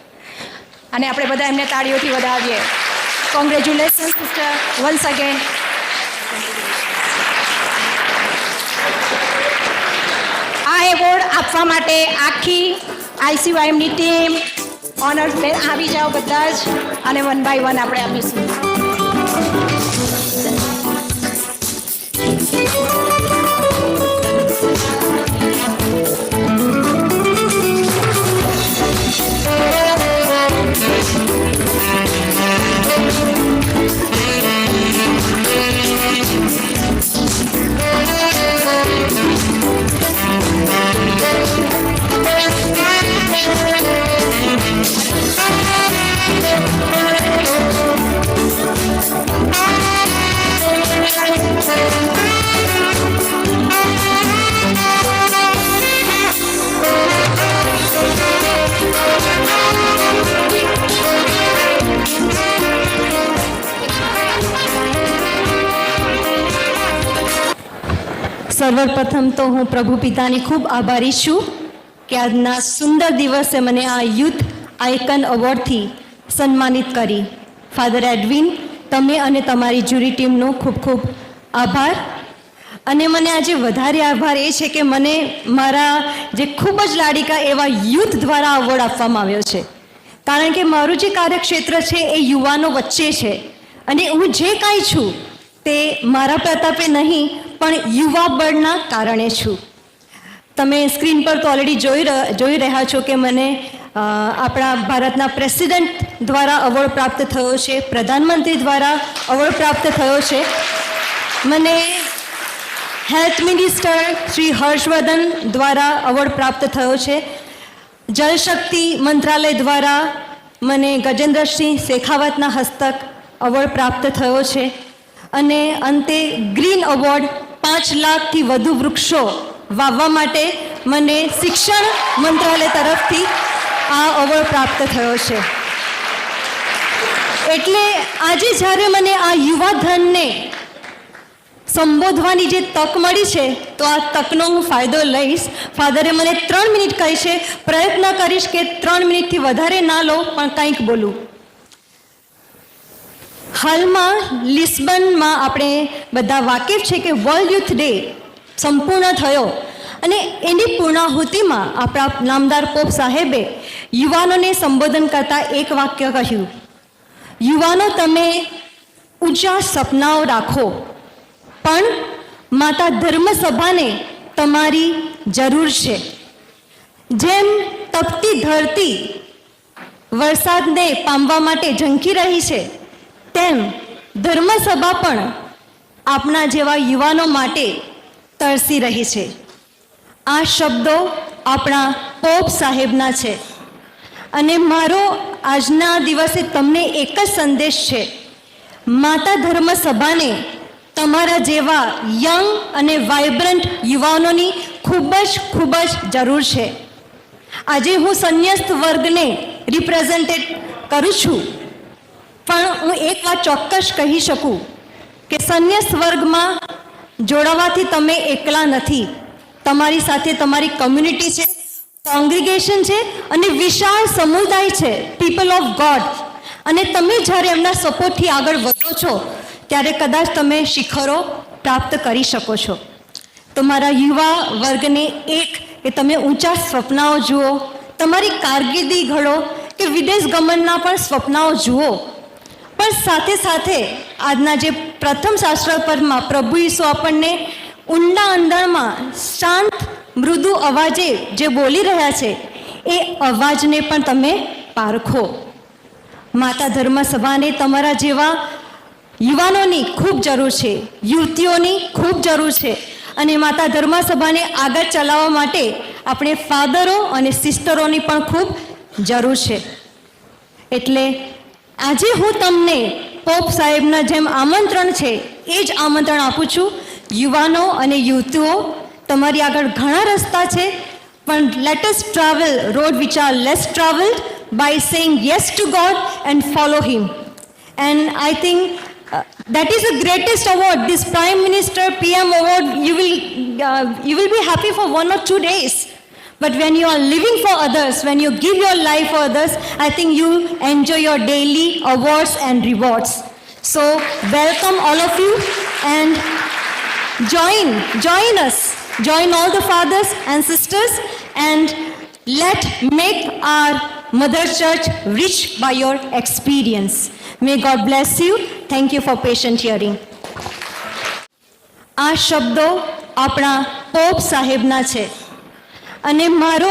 અને આપણે બધા એમને તાળીઓથી વધાવીએ. Congratulation sister once again. આ એવોર્ડ આપવા માટે આખી ICYMની ટીમ ઓનર્સ આવી જાઓ બધા જ, અને 1 by 1 આપણે આપીશું. સર્વપ્રથમ તો હું પ્રભુ પિતાની ખૂબ આભારી છું કે આજના સુંદર દિવસે મને આ યુથ આઇકન એવોર્ડથી સન્માનિત કરી. ફાધર એડવિન, તમે અને તમારી જ્યુરી ટીમનો ખૂબ ખૂબ આભાર. અને મને આજે વધારે આભાર એ છે કે મને મારા જે ખૂબ જ લાડીકા એવા યુથ દ્વારા એવોર્ડ આપવામાં આવ્યો છે. કારણ કે મારું જે કાર્યક્ષેત્ર છે એ યુવાનો વચ્ચે છે અને હું જે કાંઈ છું તે મારા પ્રતાપે નહીં પણ યુવા બળના કારણે છું. તમે સ્ક્રીન પર તો ઓલરેડી જોઈ રહ્યા છો કે મને આપણા ભારતના પ્રેસિડેન્ટ દ્વારા એવોર્ડ પ્રાપ્ત થયો છે, પ્રધાનમંત્રી દ્વારા એવોર્ડ પ્રાપ્ત થયો છે. મને હેલ્થ મિનિસ્ટર શ્રી હર્ષવર્ધન દ્વારા એવોર્ડ પ્રાપ્ત થયો છે. જલશક્તિ મંત્રાલય દ્વારા મને ગજેન્દ્રસિંહ શેખાવતના હસ્તક એવોર્ડ પ્રાપ્ત થયો છે. અને અંતે ગ્રીન એવોર્ડ 5 લાખથી વધુ વૃક્ષો વાવવા માટે મને શિક્ષણ મંત્રાલય તરફથી આ એવોર્ડ પ્રાપ્ત થયો છે. એટલે આજે જ્યારે મને આ યુવાધનને સંબોધવાની જે તક મળી છે તો આ તકનો હું ફાયદો લઈશ. ફાધરે મને 3 મિનિટ કહી છે, પ્રયત્ન કરીશ કે 3 મિનિટથી વધારે ના લો પણ કંઈક બોલું. હાલમાં લિસ્બનમાં આપણે બધા વાકેફ છે કે વર્લ્ડ યુથ ડે સંપૂર્ણ થયો અને એની પૂર્ણાહુતિમાં આપણા નામદાર પોપ સાહેબે યુવાનોને સંબોધન કરતા એક વાક્ય કહ્યું, યુવાનો તમે ઊંચા સપનાઓ રાખો પણ માતા ધર્મસભાને તમારી જરૂર છે. જેમ તપતી ધરતી વરસાદને પામવા માટે ઝંખી રહી છે તેમ ધર્મસભા પણ આપણા જેવા યુવાનો માટે તરસી રહી છે. આ શબ્દો આપણા પોપ સાહેબના છે અને મારો આજના દિવસે તમને એક જ સંદેશ છે, માતા ધર્મસભાને તમારા જેવા યંગ અને વાઇબ્રન્ટ યુવાનોની ખૂબ જ જરૂર છે. આજે હું સંન્યસ્ત વર્ગને રિપ્રેઝેન્ટેટ કરું છું પણ હું એક વાત ચોક્કસ કહી શકું કે સંન્યસ્ત વર્ગમાં જોડાવાથી તમે એકલા નથી. તમારી સાથે તમારી કમ્યુનિટી છે, કોંગ્રીગેશન છે અને વિશાળ સમુદાય છે, પીપલ ઓફ ગોડ. અને તમે જ્યારે એમના સપોર્ટથી આગળ વધો છો ત્યારે કદાચ તમે શિખરો પ્રાપ્ત કરી શકો છો. તો મારા યુવા વર્ગને એક કે તમે ઊંચા સ્વપ્નાઓ જુઓ, તમારી કારકિર્દી ઘડો કે વિદેશ ગમનના પણ સ્વપ્નાઓ જુઓ. પણ સાથે સાથે આજના જે પ્રથમ શાસ્ત્ર પરમાં પ્રભુ ઈસુ આપણને ઊંડા અંદરમાં શાંત મૃદુ અવાજે જે બોલી રહ્યા છે એ અવાજને પણ તમે પારખો. માતા ધર્મસભાને તમારા જેવા યુવાનોની ખૂબ જરૂર છે, યુવતીઓની ખૂબ જરૂર છે અને માતા ધર્મસભાને આગળ ચલાવવા માટે આપણે ફાધરો અને સિસ્ટરોની પણ ખૂબ જરૂર છે. એટલે આજે હું તમને પોપ સાહેબના જેમ આમંત્રણ છે એ જ આમંત્રણ આપું છું. યુવાનો અને યુવતીઓ, તમારી આગળ ઘણા રસ્તા છે પણ let us travel road which are less travelled by saying yes to God and follow him. And I think that is the greatest award, this Prime Minister PM award. You will be happy for 1 or 2 days, but when you are living for others, when you give your life for others, I think you enjoy your daily awards and rewards. So welcome all of you and join us, join all the fathers and sisters and let make our Mother Church rich by your experience. May God bless you. Thank you for patient hearing. આ શબ્દો આપણા pop સાહેબના છે અને મારો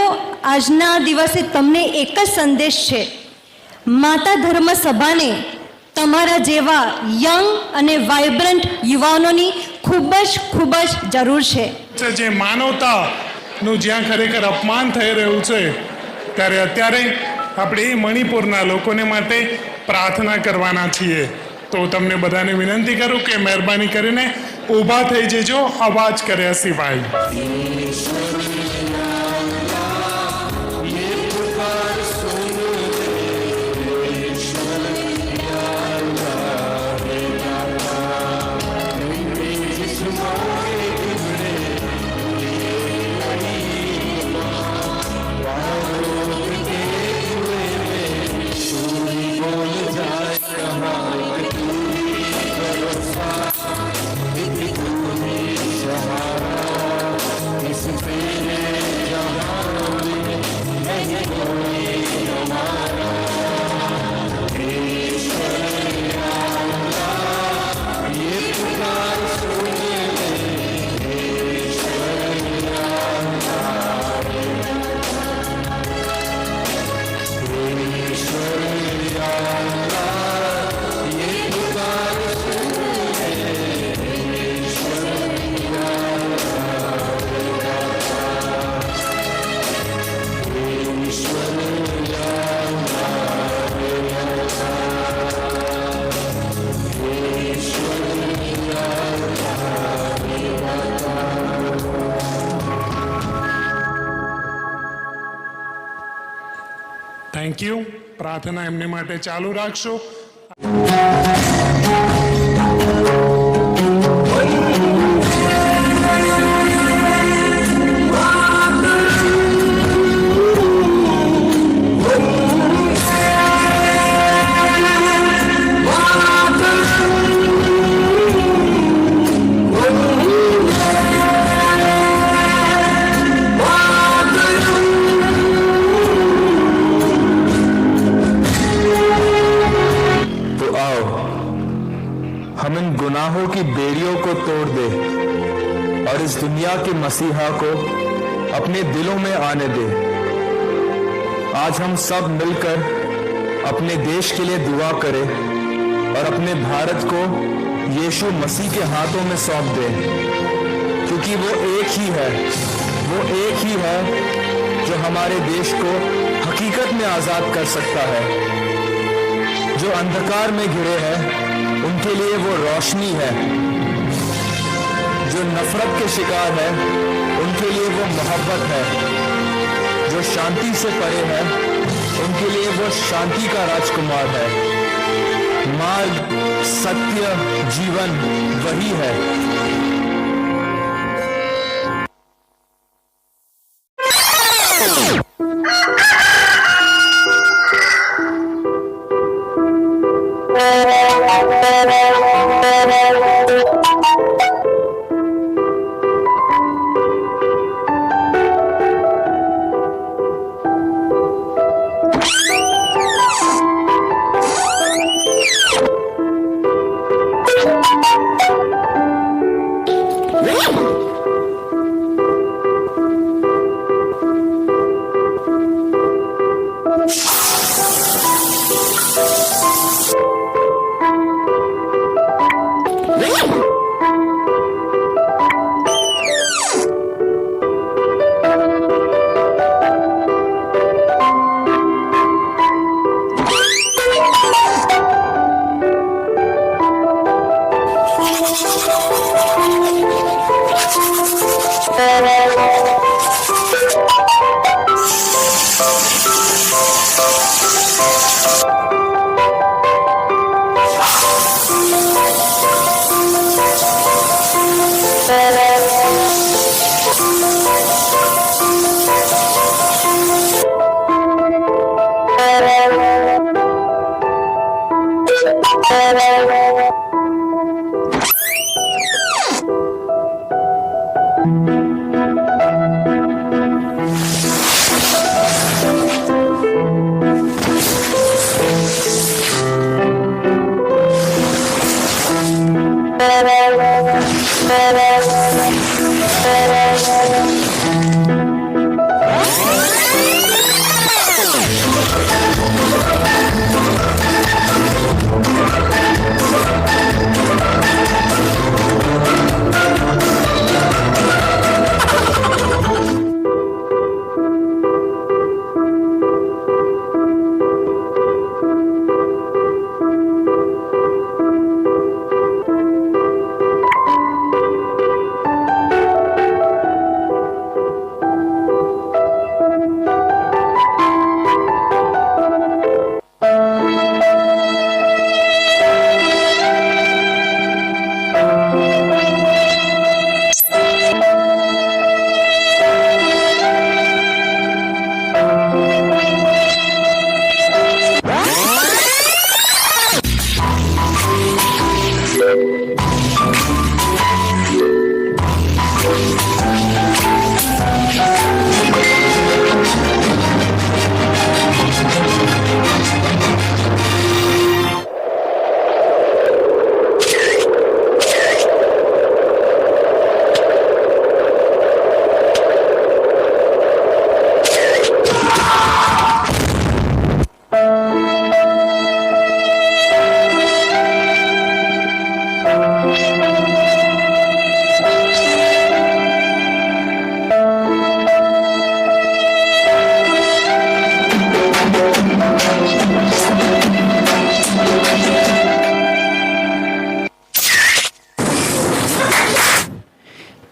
આજના દિવસે તમને એક જ સંદેશ છે, માતા ધર્મસભાને તમારા જેવા યંગ અને વાઇબ્રન્ટ યુવાનોની ખૂબ જ જરૂર છે. જે માનવતાનું જ્યાં ખરેખર અપમાન થઈ રહ્યું છે ત્યારે અત્યારે આપણે એ મણિપુરના લોકોને માટે પ્રાર્થના કરવાના છીએ. તો તમને બધાને વિનંતી કરું કે મહેરબાની કરીને ઊભા થઈ જજો અવાજ કર્યા સિવાય. This is thank you. પ્રાર્થના એમને માટે ચાલુ રાખશો. हम इन गुनाहों की बेड़ियों को तोड़ दे और इस दुनिया के मसीहा को अपने दिलों में आने दे. आज हम सब मिलकर अपने देश के लिए दुआ करें और अपने भारत को यीशु मसीह के हाथों में सौंप दें, क्योंकि वो एक ही है जो हमारे देश को हकीकत में आजाद कर सकता है. जो अंधकार में घिरे हैं उनके लिए वो रोशनी है, जो नफरत के शिकार है उनके लिए वो मोहब्बत है, जो शांति से परे है उनके लिए वो शांति का राजकुमार है. मार्ग, सत्य, जीवन वही है.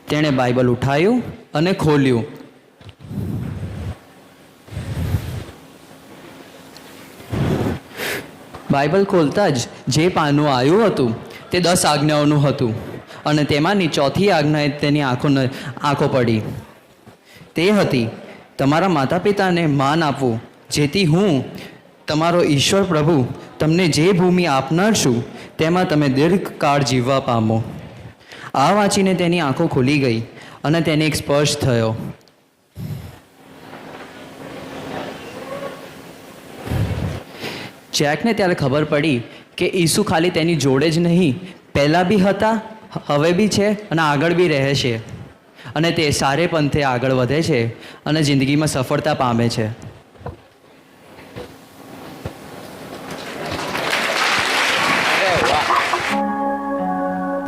તેણે બાઇબલ ઉઠાવ્યું અને ખોલ્યું. બાઇબલ ખોલતા જ જે પાનું આવ્યું હતું તે 10 આજ્ઞાઓનું હતું અને તેમાંની ચોથી આજ્ઞાએ તેની આંખો પડી. તે હતી તમારા માતા પિતાને માન આપવું, જેથી હું તમારો ઈશ્વર પ્રભુ તમને જે ભૂમિ આપનાર છું તેમાં તમે દીર્ઘકાળ જીવવા પામો. આ વાંચીને તેની આંખો ખુલી ગઈ અને તેને એક સ્પર્શ થયો. જેકને ત્યારે ખબર પડી કે ઈસુ ખાલી તેની જોડે જ નહીં, પહેલાં બી હતા, હવે બી છે અને આગળ બી રહે છે. અને તે સારે પંથે આગળ વધે છે અને જિંદગીમાં સફળતા પામે છે.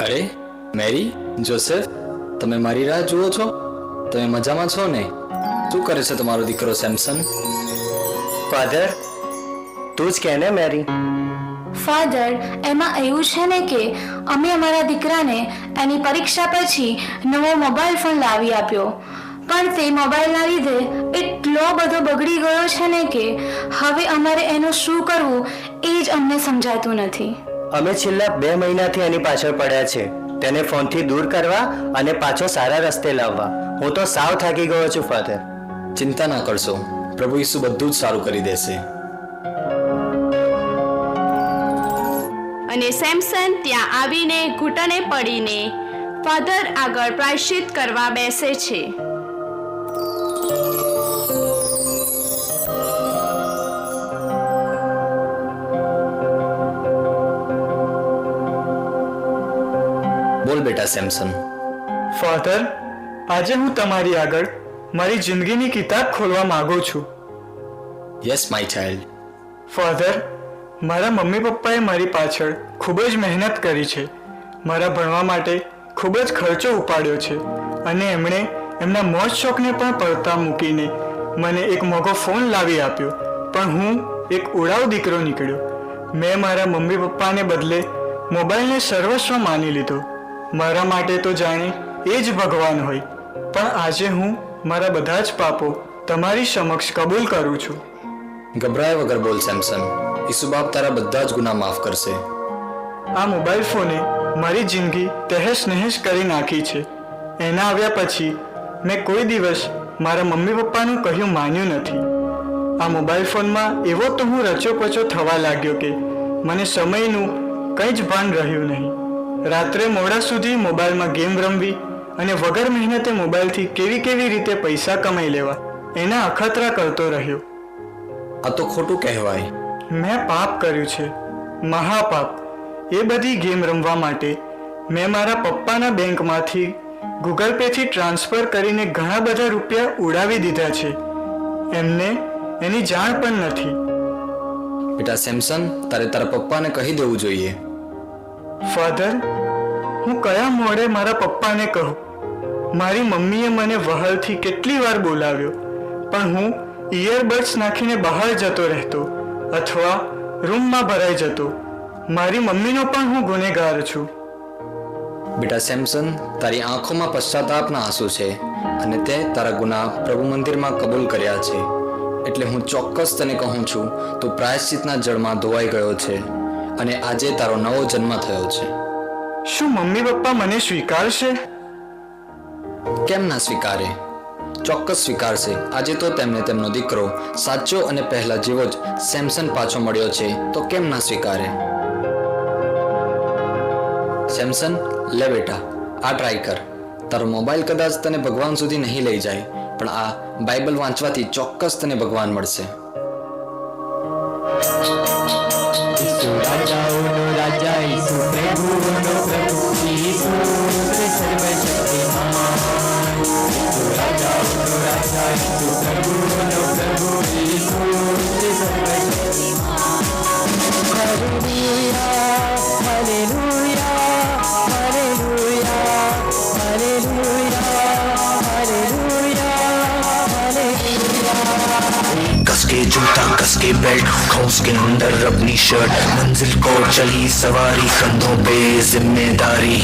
અરે મેરી, જોસેફ, તમે મારી રાહ જુઓ છો? તમે મજામાં છો ને? શું કરે છે તમારો દીકરો સેમસન? ફાધર, તું જ કે ને મેરી. ફાધર, એમાં એવું છે ને કે અમે અમારા દીકરાને એની પરીક્ષા પછી નવો મોબાઈલ ફોન લાવી આપ્યો, પણ તે મોબાઈલના લીધે એટલો બધો બગડી ગયો છે ને કે હવે અમારે એનું શું કરવું એ જ અમને સમજાતું નથી. અમે છેલ્લા 2 મહિનાથી એની પાછળ પડ્યા છે, તેને ફોનથી દૂર કરવા અને પાછો સારા રસ્તે લાવવા. હું તો સાવ થાકી ગયો છું ફાધર. ચિંતા ના કરશો, પ્રભુ ઈસુ બધું જ સારું કરી દેશે. અને સેમસન ત્યાં આવીને ઘૂંટણે પડીને ફાધર આગળ પ્રાયશ્ચિત કરવા બેસે છે. બોલ બેટા સેમસન. ફાધર, આજે હું તમારી આગળ મારી જિંદગીની કિતાબ ખોલવા માંગુ છું. Yes my child. ફાધર, મારા મમ્મી પપ્પાએ મારી પાછળ ખૂબ જ મહેનત કરી છે, મારા ભણવા માટે ખૂબ જ ખર્ચો ઉપાડ્યો છે અને એમણે એમના મોજ શોખને પણ પડતા મૂકીને મને એક મોંઘો ફોન લાવી આપ્યો, પણ હું એક ઉડાવ દીકરો નીકળ્યો. મેં મારા મમ્મી પપ્પાને બદલે મોબાઈલને સર્વસ્વ માની લીધો. મારા માટે તો જાણે એ જ ભગવાન હોય. પણ આજે હું મારા બધા જ પાપો તમારી સમક્ષ કબૂલ કરું છું. ગભરાય વગર બોલ સેમસન, ઈસુ બાપ તારા બધા જ ગુનાહ માફ કરશે. આ મોબાઈલ ફોને મારી જિંદગી તહેશ નહેશ કરી નાખી છે. એના આવ્યા પછી મેં કોઈ દિવસ મારા મમ્મી પપ્પાનું કહ્યું માન્યું નથી. આ મોબાઈલ ફોનમાં એવો તો હું રચોપચો થવા લાગ્યો કે મને સમયનું કંઈ જ ભાન રહ્યું નહીં. રાત્રે મોડા સુધી મોબાઈલમાં ગેમ રમવી અને વગર મહેનતે મોબાઈલથી કેવી રીતે પૈસા કમાઈ લેવા એના અખતરા કરતો રહ્યો. આ તો ખોટું કહેવાય. મેં પાપ કર્યું છે, મહાપાપ. એ બધી ગેમ રમવા માટે મેં મારા પપ્પાના બેંકમાંથી ગૂગલ પેથી ટ્રાન્સફર કરીને ઘણા બધા રૂપિયા ઉડાવી દીધા છે. એમને એની જાણ પણ નથી. બેટા સેમસન, તારે તારા પપ્પાને કહી દેવું જોઈએ. ફાધર, હું કયા મોડે મારા પપ્પાને કહું? મારી મમ્મીએ મને વહાલથી કેટલી વાર બોલાવ્યો, પણ હું ઇયરબડ્સ નાખીને બહાર જતો રહેતો અથવા રૂમમાં ભરાઈ જતો. મારી મમ્મીનો પણ હું ગુનેગાર છું. બેટા સેમસન, તારી આંખોમાં પશ્ચાતાપના આંસુ છે અને તે તારા ગુનાહ પ્રભુ મંદિરમાં કબૂલ કર્યા છે. એટલે હું ચોક્કસ તને કહું છું, તું પ્રાયશ્ચિતના જળમાં ધોવાઈ ગયો છે અને આજે તારો નવો જન્મ થયો છે. શું મમ્મી પપ્પા મને સ્વીકારશે? કેમ ના સ્વીકારે? ચોક્કસ સ્વીકારશે. આજે તો તેમને તેમનો દીકરો સાચો અને પહેલા જેવો જ સેમસન પાછો મળ્યો છે, તો કેમ ના સ્વીકારે? સેમસન, લે બેટા, આ ટ્રાય કર. તારો મોબાઈલ કદાચ તને ભગવાન સુધી નહીં લઈ જાય, પણ આ બાઇબલ વાંચવાથી ચોક્કસ તને ભગવાન મળશે. રાજાઓનો રાજા ઈસુ, પ્રભુઓનો પ્રભુ ઈસુ, સર્વશક્તિમાન. રાજાઓનો રાજા ઈસુ, પ્રભુઓનો પ્રભુ ઈસુ, સર્વશક્તિમાન. Hallelujah, hallelujah, hallelujah, hallelujah, hallelujah, hallelujah. कस के जूता, कस के बेल्ट, खौस के अंदर अपनी शर्ट, मंजिल को चली सवारी, कंधों पे जिम्मेदारी.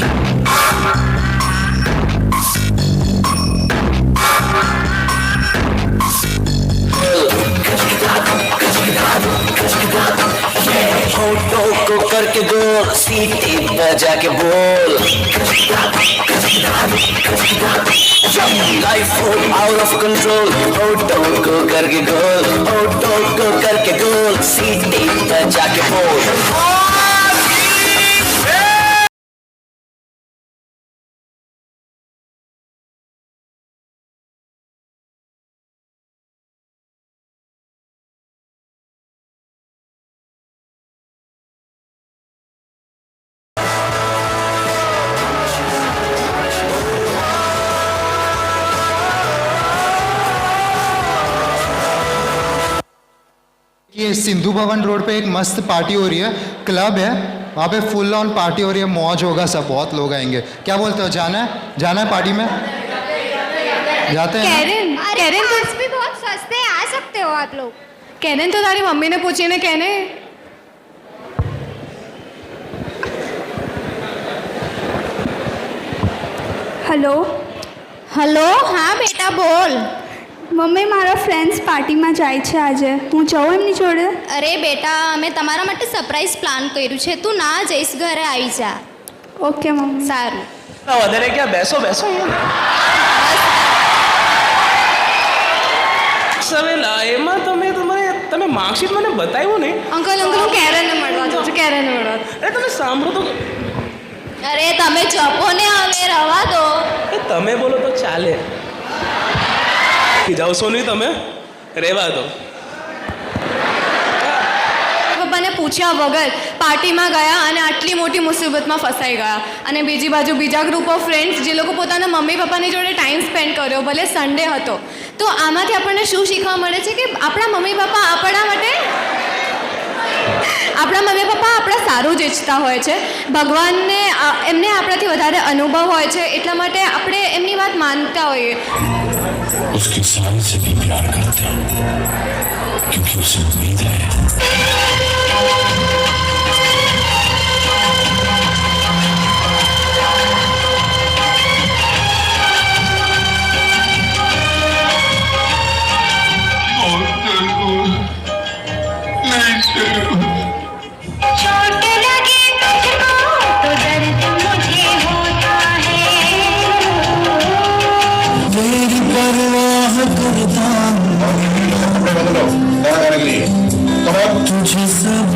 कस के होठों को करके गोल सीटी बजा के बोल लाइफ हो आउट ऑफ कंट्रोल होठों को करके गोल होठों को करके गोल सीटी बजा के बोल ये सिंधु भवन रोड पे एक मस्त पार्टी हो रही है, क्लब है वहाँ पे, फुल ऑन पार्टी हो रही है, मौज होगा, सब बहुत लोग आएंगे। क्या बोलते हो, जाना है पार्टी में? जाते हैं? कैरन बस भी बहुत सस्ते हैं, आ सकते हो आप लोग। कैरन तो तारी मम्मी ने पूछी ने कहने। हेलो हेलो, हाँ बेटा बोल। મમ્મી મારા ફ્રેન્ડ્સ પાર્ટીમાં જાય છે આજે, હું જાઉં એમની જોડે? અરે બેટા, અમે તમારા માટે સરપ્રાઈઝ પ્લાન કર્યું છે, તું ના જઈશ, ઘરે આવી જા। Okay mummy. સારું। વધારે ક્યાં, બેસો બેસો સવેલા એમાં તમે માર્કશીટ મને બતાવ્યું નહીં? અંકલ હું કેરનને મળવા જાઉં છું, કેરનને મળવા। અરે તમે સાંભળો તો, અરે તમે જપો ને, હવે રવા દો। તમે બોલો તો ચાલે, જાવશો નહીં તમે, રહેવા દો। પપ્પાને પૂછ્યા વગર પાર્ટીમાં ગયા અને આટલી મોટી મુસીબતમાં ફસાઈ ગયા। અને બીજી બાજુ બીજા ગ્રુપ ઓફ ફ્રેન્ડ્સ જે લોકો પોતાના મમ્મી પપ્પાની જોડે ટાઈમ સ્પેન્ડ કર્યો, ભલે સન્ડે હતો। તો આમાંથી આપણને શું શીખવા મળે છે કે આપણા મમ્મી પપ્પા આપણા સારું જ ઈચ્છતા હોય છે। ભગવાનને એમને આપણાથી વધારે અનુભવ હોય છે, એટલા માટે આપણે એમની વાત માનતા હોઈએ। उसकी इंसान से भी प्यार करते हैं क्योंकि उसे उम्मीद है। तुझे सब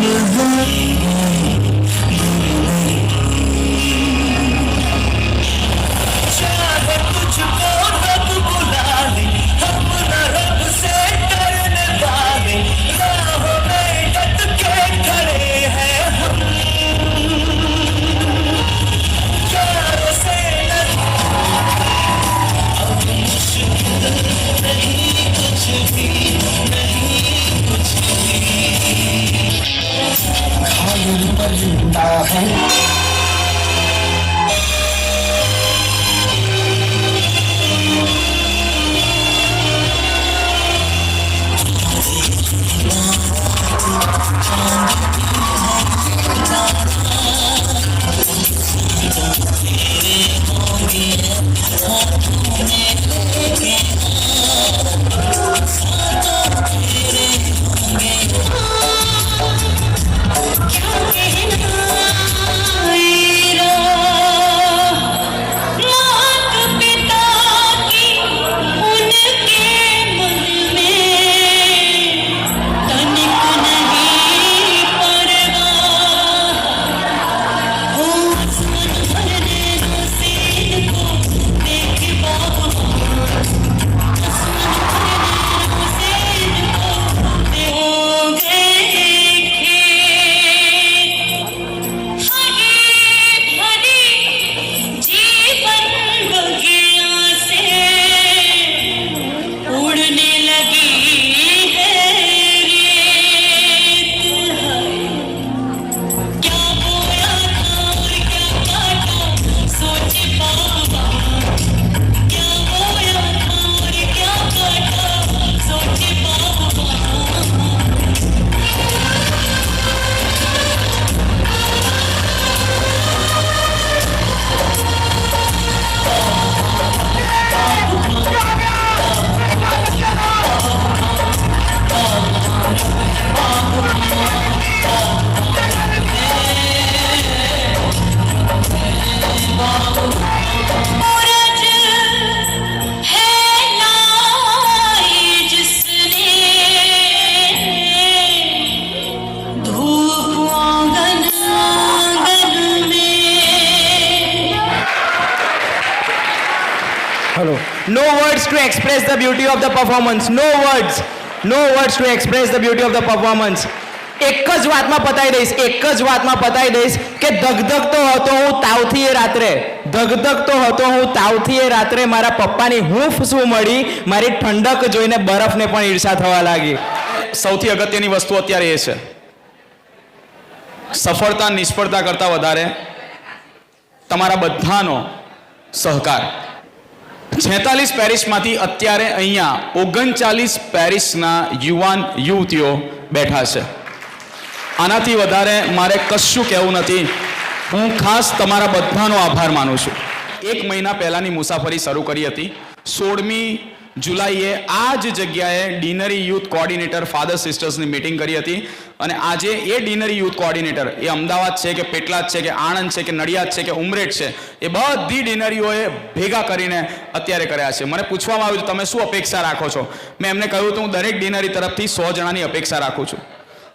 hello no words to express the beauty of the performance. No words to express the beauty of the performance. એક જ વાતમાં પતાઈ દઈશ કે ધગધગતો હતો હું તાવથી એ રાત્રે મારા પપ્પાની હૂંફ શું મળી, મારી ઠંડક જોઈને બરફને પણ ઈર્ષા થવા લાગી. સૌથી અગત્યની વસ્તુ અત્યારે એ છે, સફળતા નિષ્ફળતા કરતાં વધારે તમારા બધાનો સહકાર. 46 પેરિસમાંથી અત્યારે અહીંયા 39 પેરિસના યુવતીઓ બેઠા છે. આનાથી વધારે મારે કશું કહેવું નથી. હું ખાસ તમારા બધાનો આભાર માનું છું. 1 મહિના પહેલાંની મુસાફરી શરૂ કરી હતી. 16મી જુલાઈએ આ જ જગ્યાએ ડિનરી યુથ કોઓર્ડિનેટર ફાધર સિસ્ટર્સની મિટિંગ કરી હતી. અને આજે એ ડિનરી યુથ કોઓર્ડિનેટર એ અમદાવાદ છે કે પેટલાદ છે કે આણંદ છે કે નડિયાદ છે કે ઉમરેઠ છે, એ બધી ડિનરીઓએ ભેગા કરીને અત્યારે કર્યા છે. મને પૂછવામાં આવ્યું તમે શું અપેક્ષા રાખો છો? મેં એમને કહ્યું હતું હું દરેક ડિનરી તરફથી 100 જણાની અપેક્ષા રાખું છું,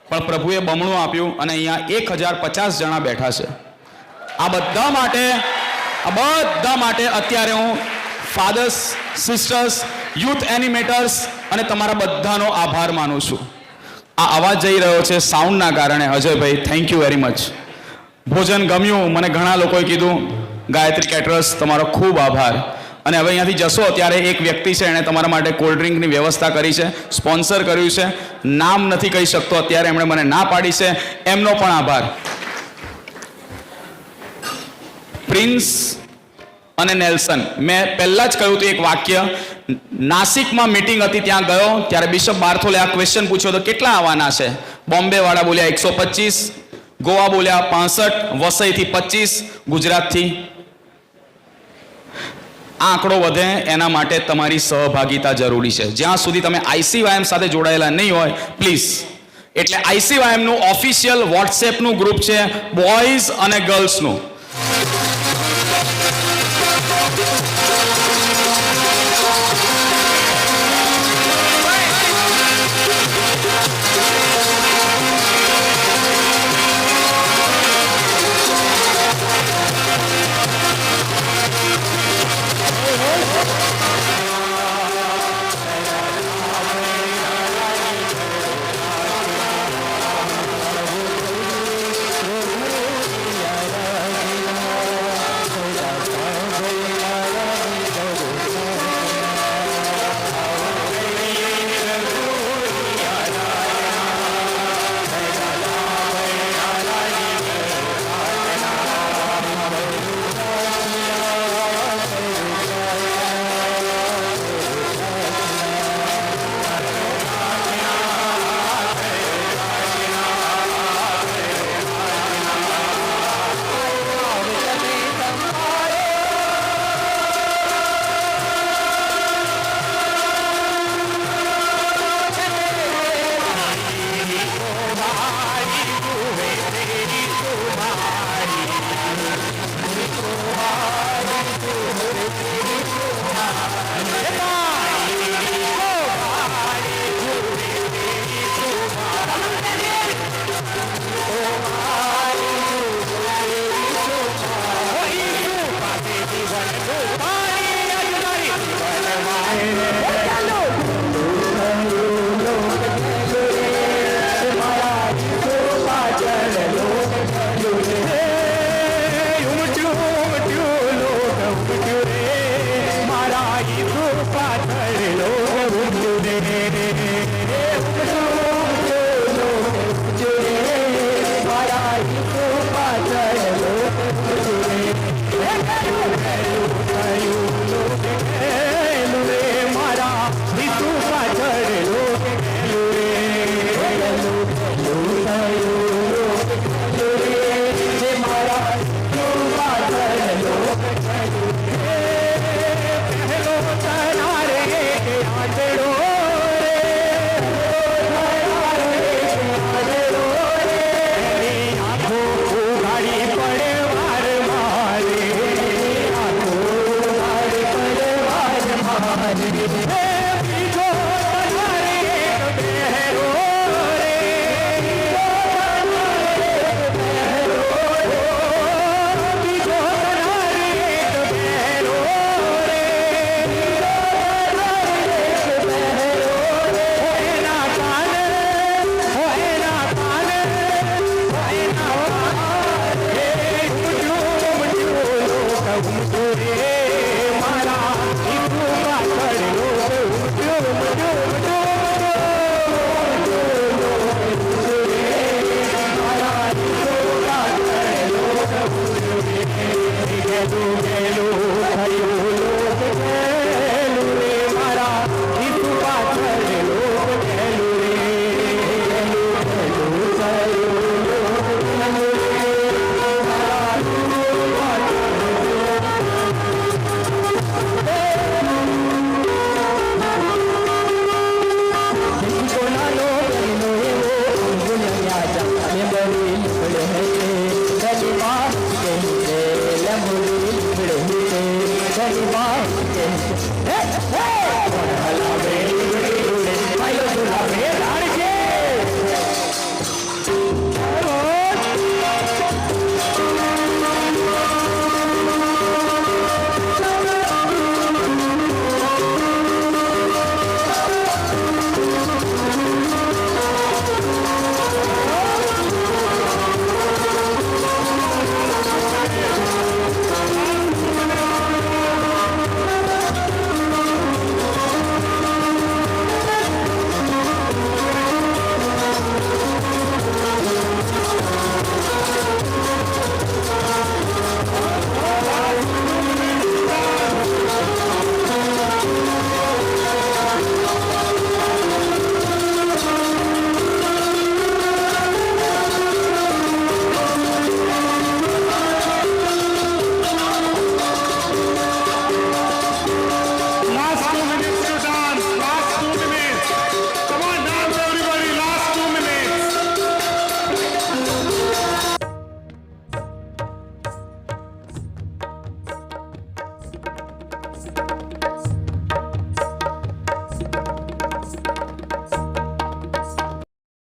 પણ પ્રભુએ બમણું આપ્યું અને અહીંયા 1050 જણા બેઠા છે. આ બધા માટે અત્યારે હું ફાધર્સ, સિસ્ટર્સ, યુથ એનિમેટર્સ અને તમારા બધાનો આભાર માનું છું. આ અવાજ જઈ રહ્યો છે સાઉન્ડના કારણે. Ajaybhai thank you very much. ભોજન ગમ્યું, મને ઘણા લોકોએ કીધું. ગાયત્રી કેટરર્સ તમારો ખૂબ આભાર. અને હવે અહીંયાથી જશો ત્યારે એક વ્યક્તિ છે, એણે તમારા માટે કોલ્ડ ડ્રિંકની વ્યવસ્થા કરી છે, સ્પોન્સર કર્યું છે. નામ નથી કહી શકતો અત્યારે, એમણે મને ના પાડી છે, એમનો પણ આભાર. પ્રિન્સ અને નેલ્સન, મેં પહેલાં જ કહ્યું હતું એક વાક્ય. નાસિકમાં મીટિંગ હતી, ત્યાં ગયો ત્યારે બિશપ બારથોલે આ ક્વેશ્ચન પૂછ્યો તો કેટલા આવવાના છે? બોમ્બેવાળા બોલ્યા 125, ગોવા બોલ્યા 65, વસઈથી 25, ગુજરાતથી. આ આંકડો વધે એના માટે તમારી સહભાગિતા જરૂરી છે. જ્યાં સુધી તમે ICYM સાથે જોડાયેલા નહીં હોય, પ્લીઝ. એટલે ICYM નું ઓફિશિયલ વોટ્સએપનું ગ્રુપ છે, બોયઝ અને ગર્લ્સનું. ગેલું ગેલું થયું લોક ગેલું રે મારા ઈસુ પાછળ લોક ગેલું રે ગેલું ગેલું થયું લોક ગેલું રે મારા ઈસુ કોના લોક નો એવો ગુણ્યા જા અમે બરી નીકળે હે ગલીમાં કે લંબુડી નીકળે હે ગલીમાં કે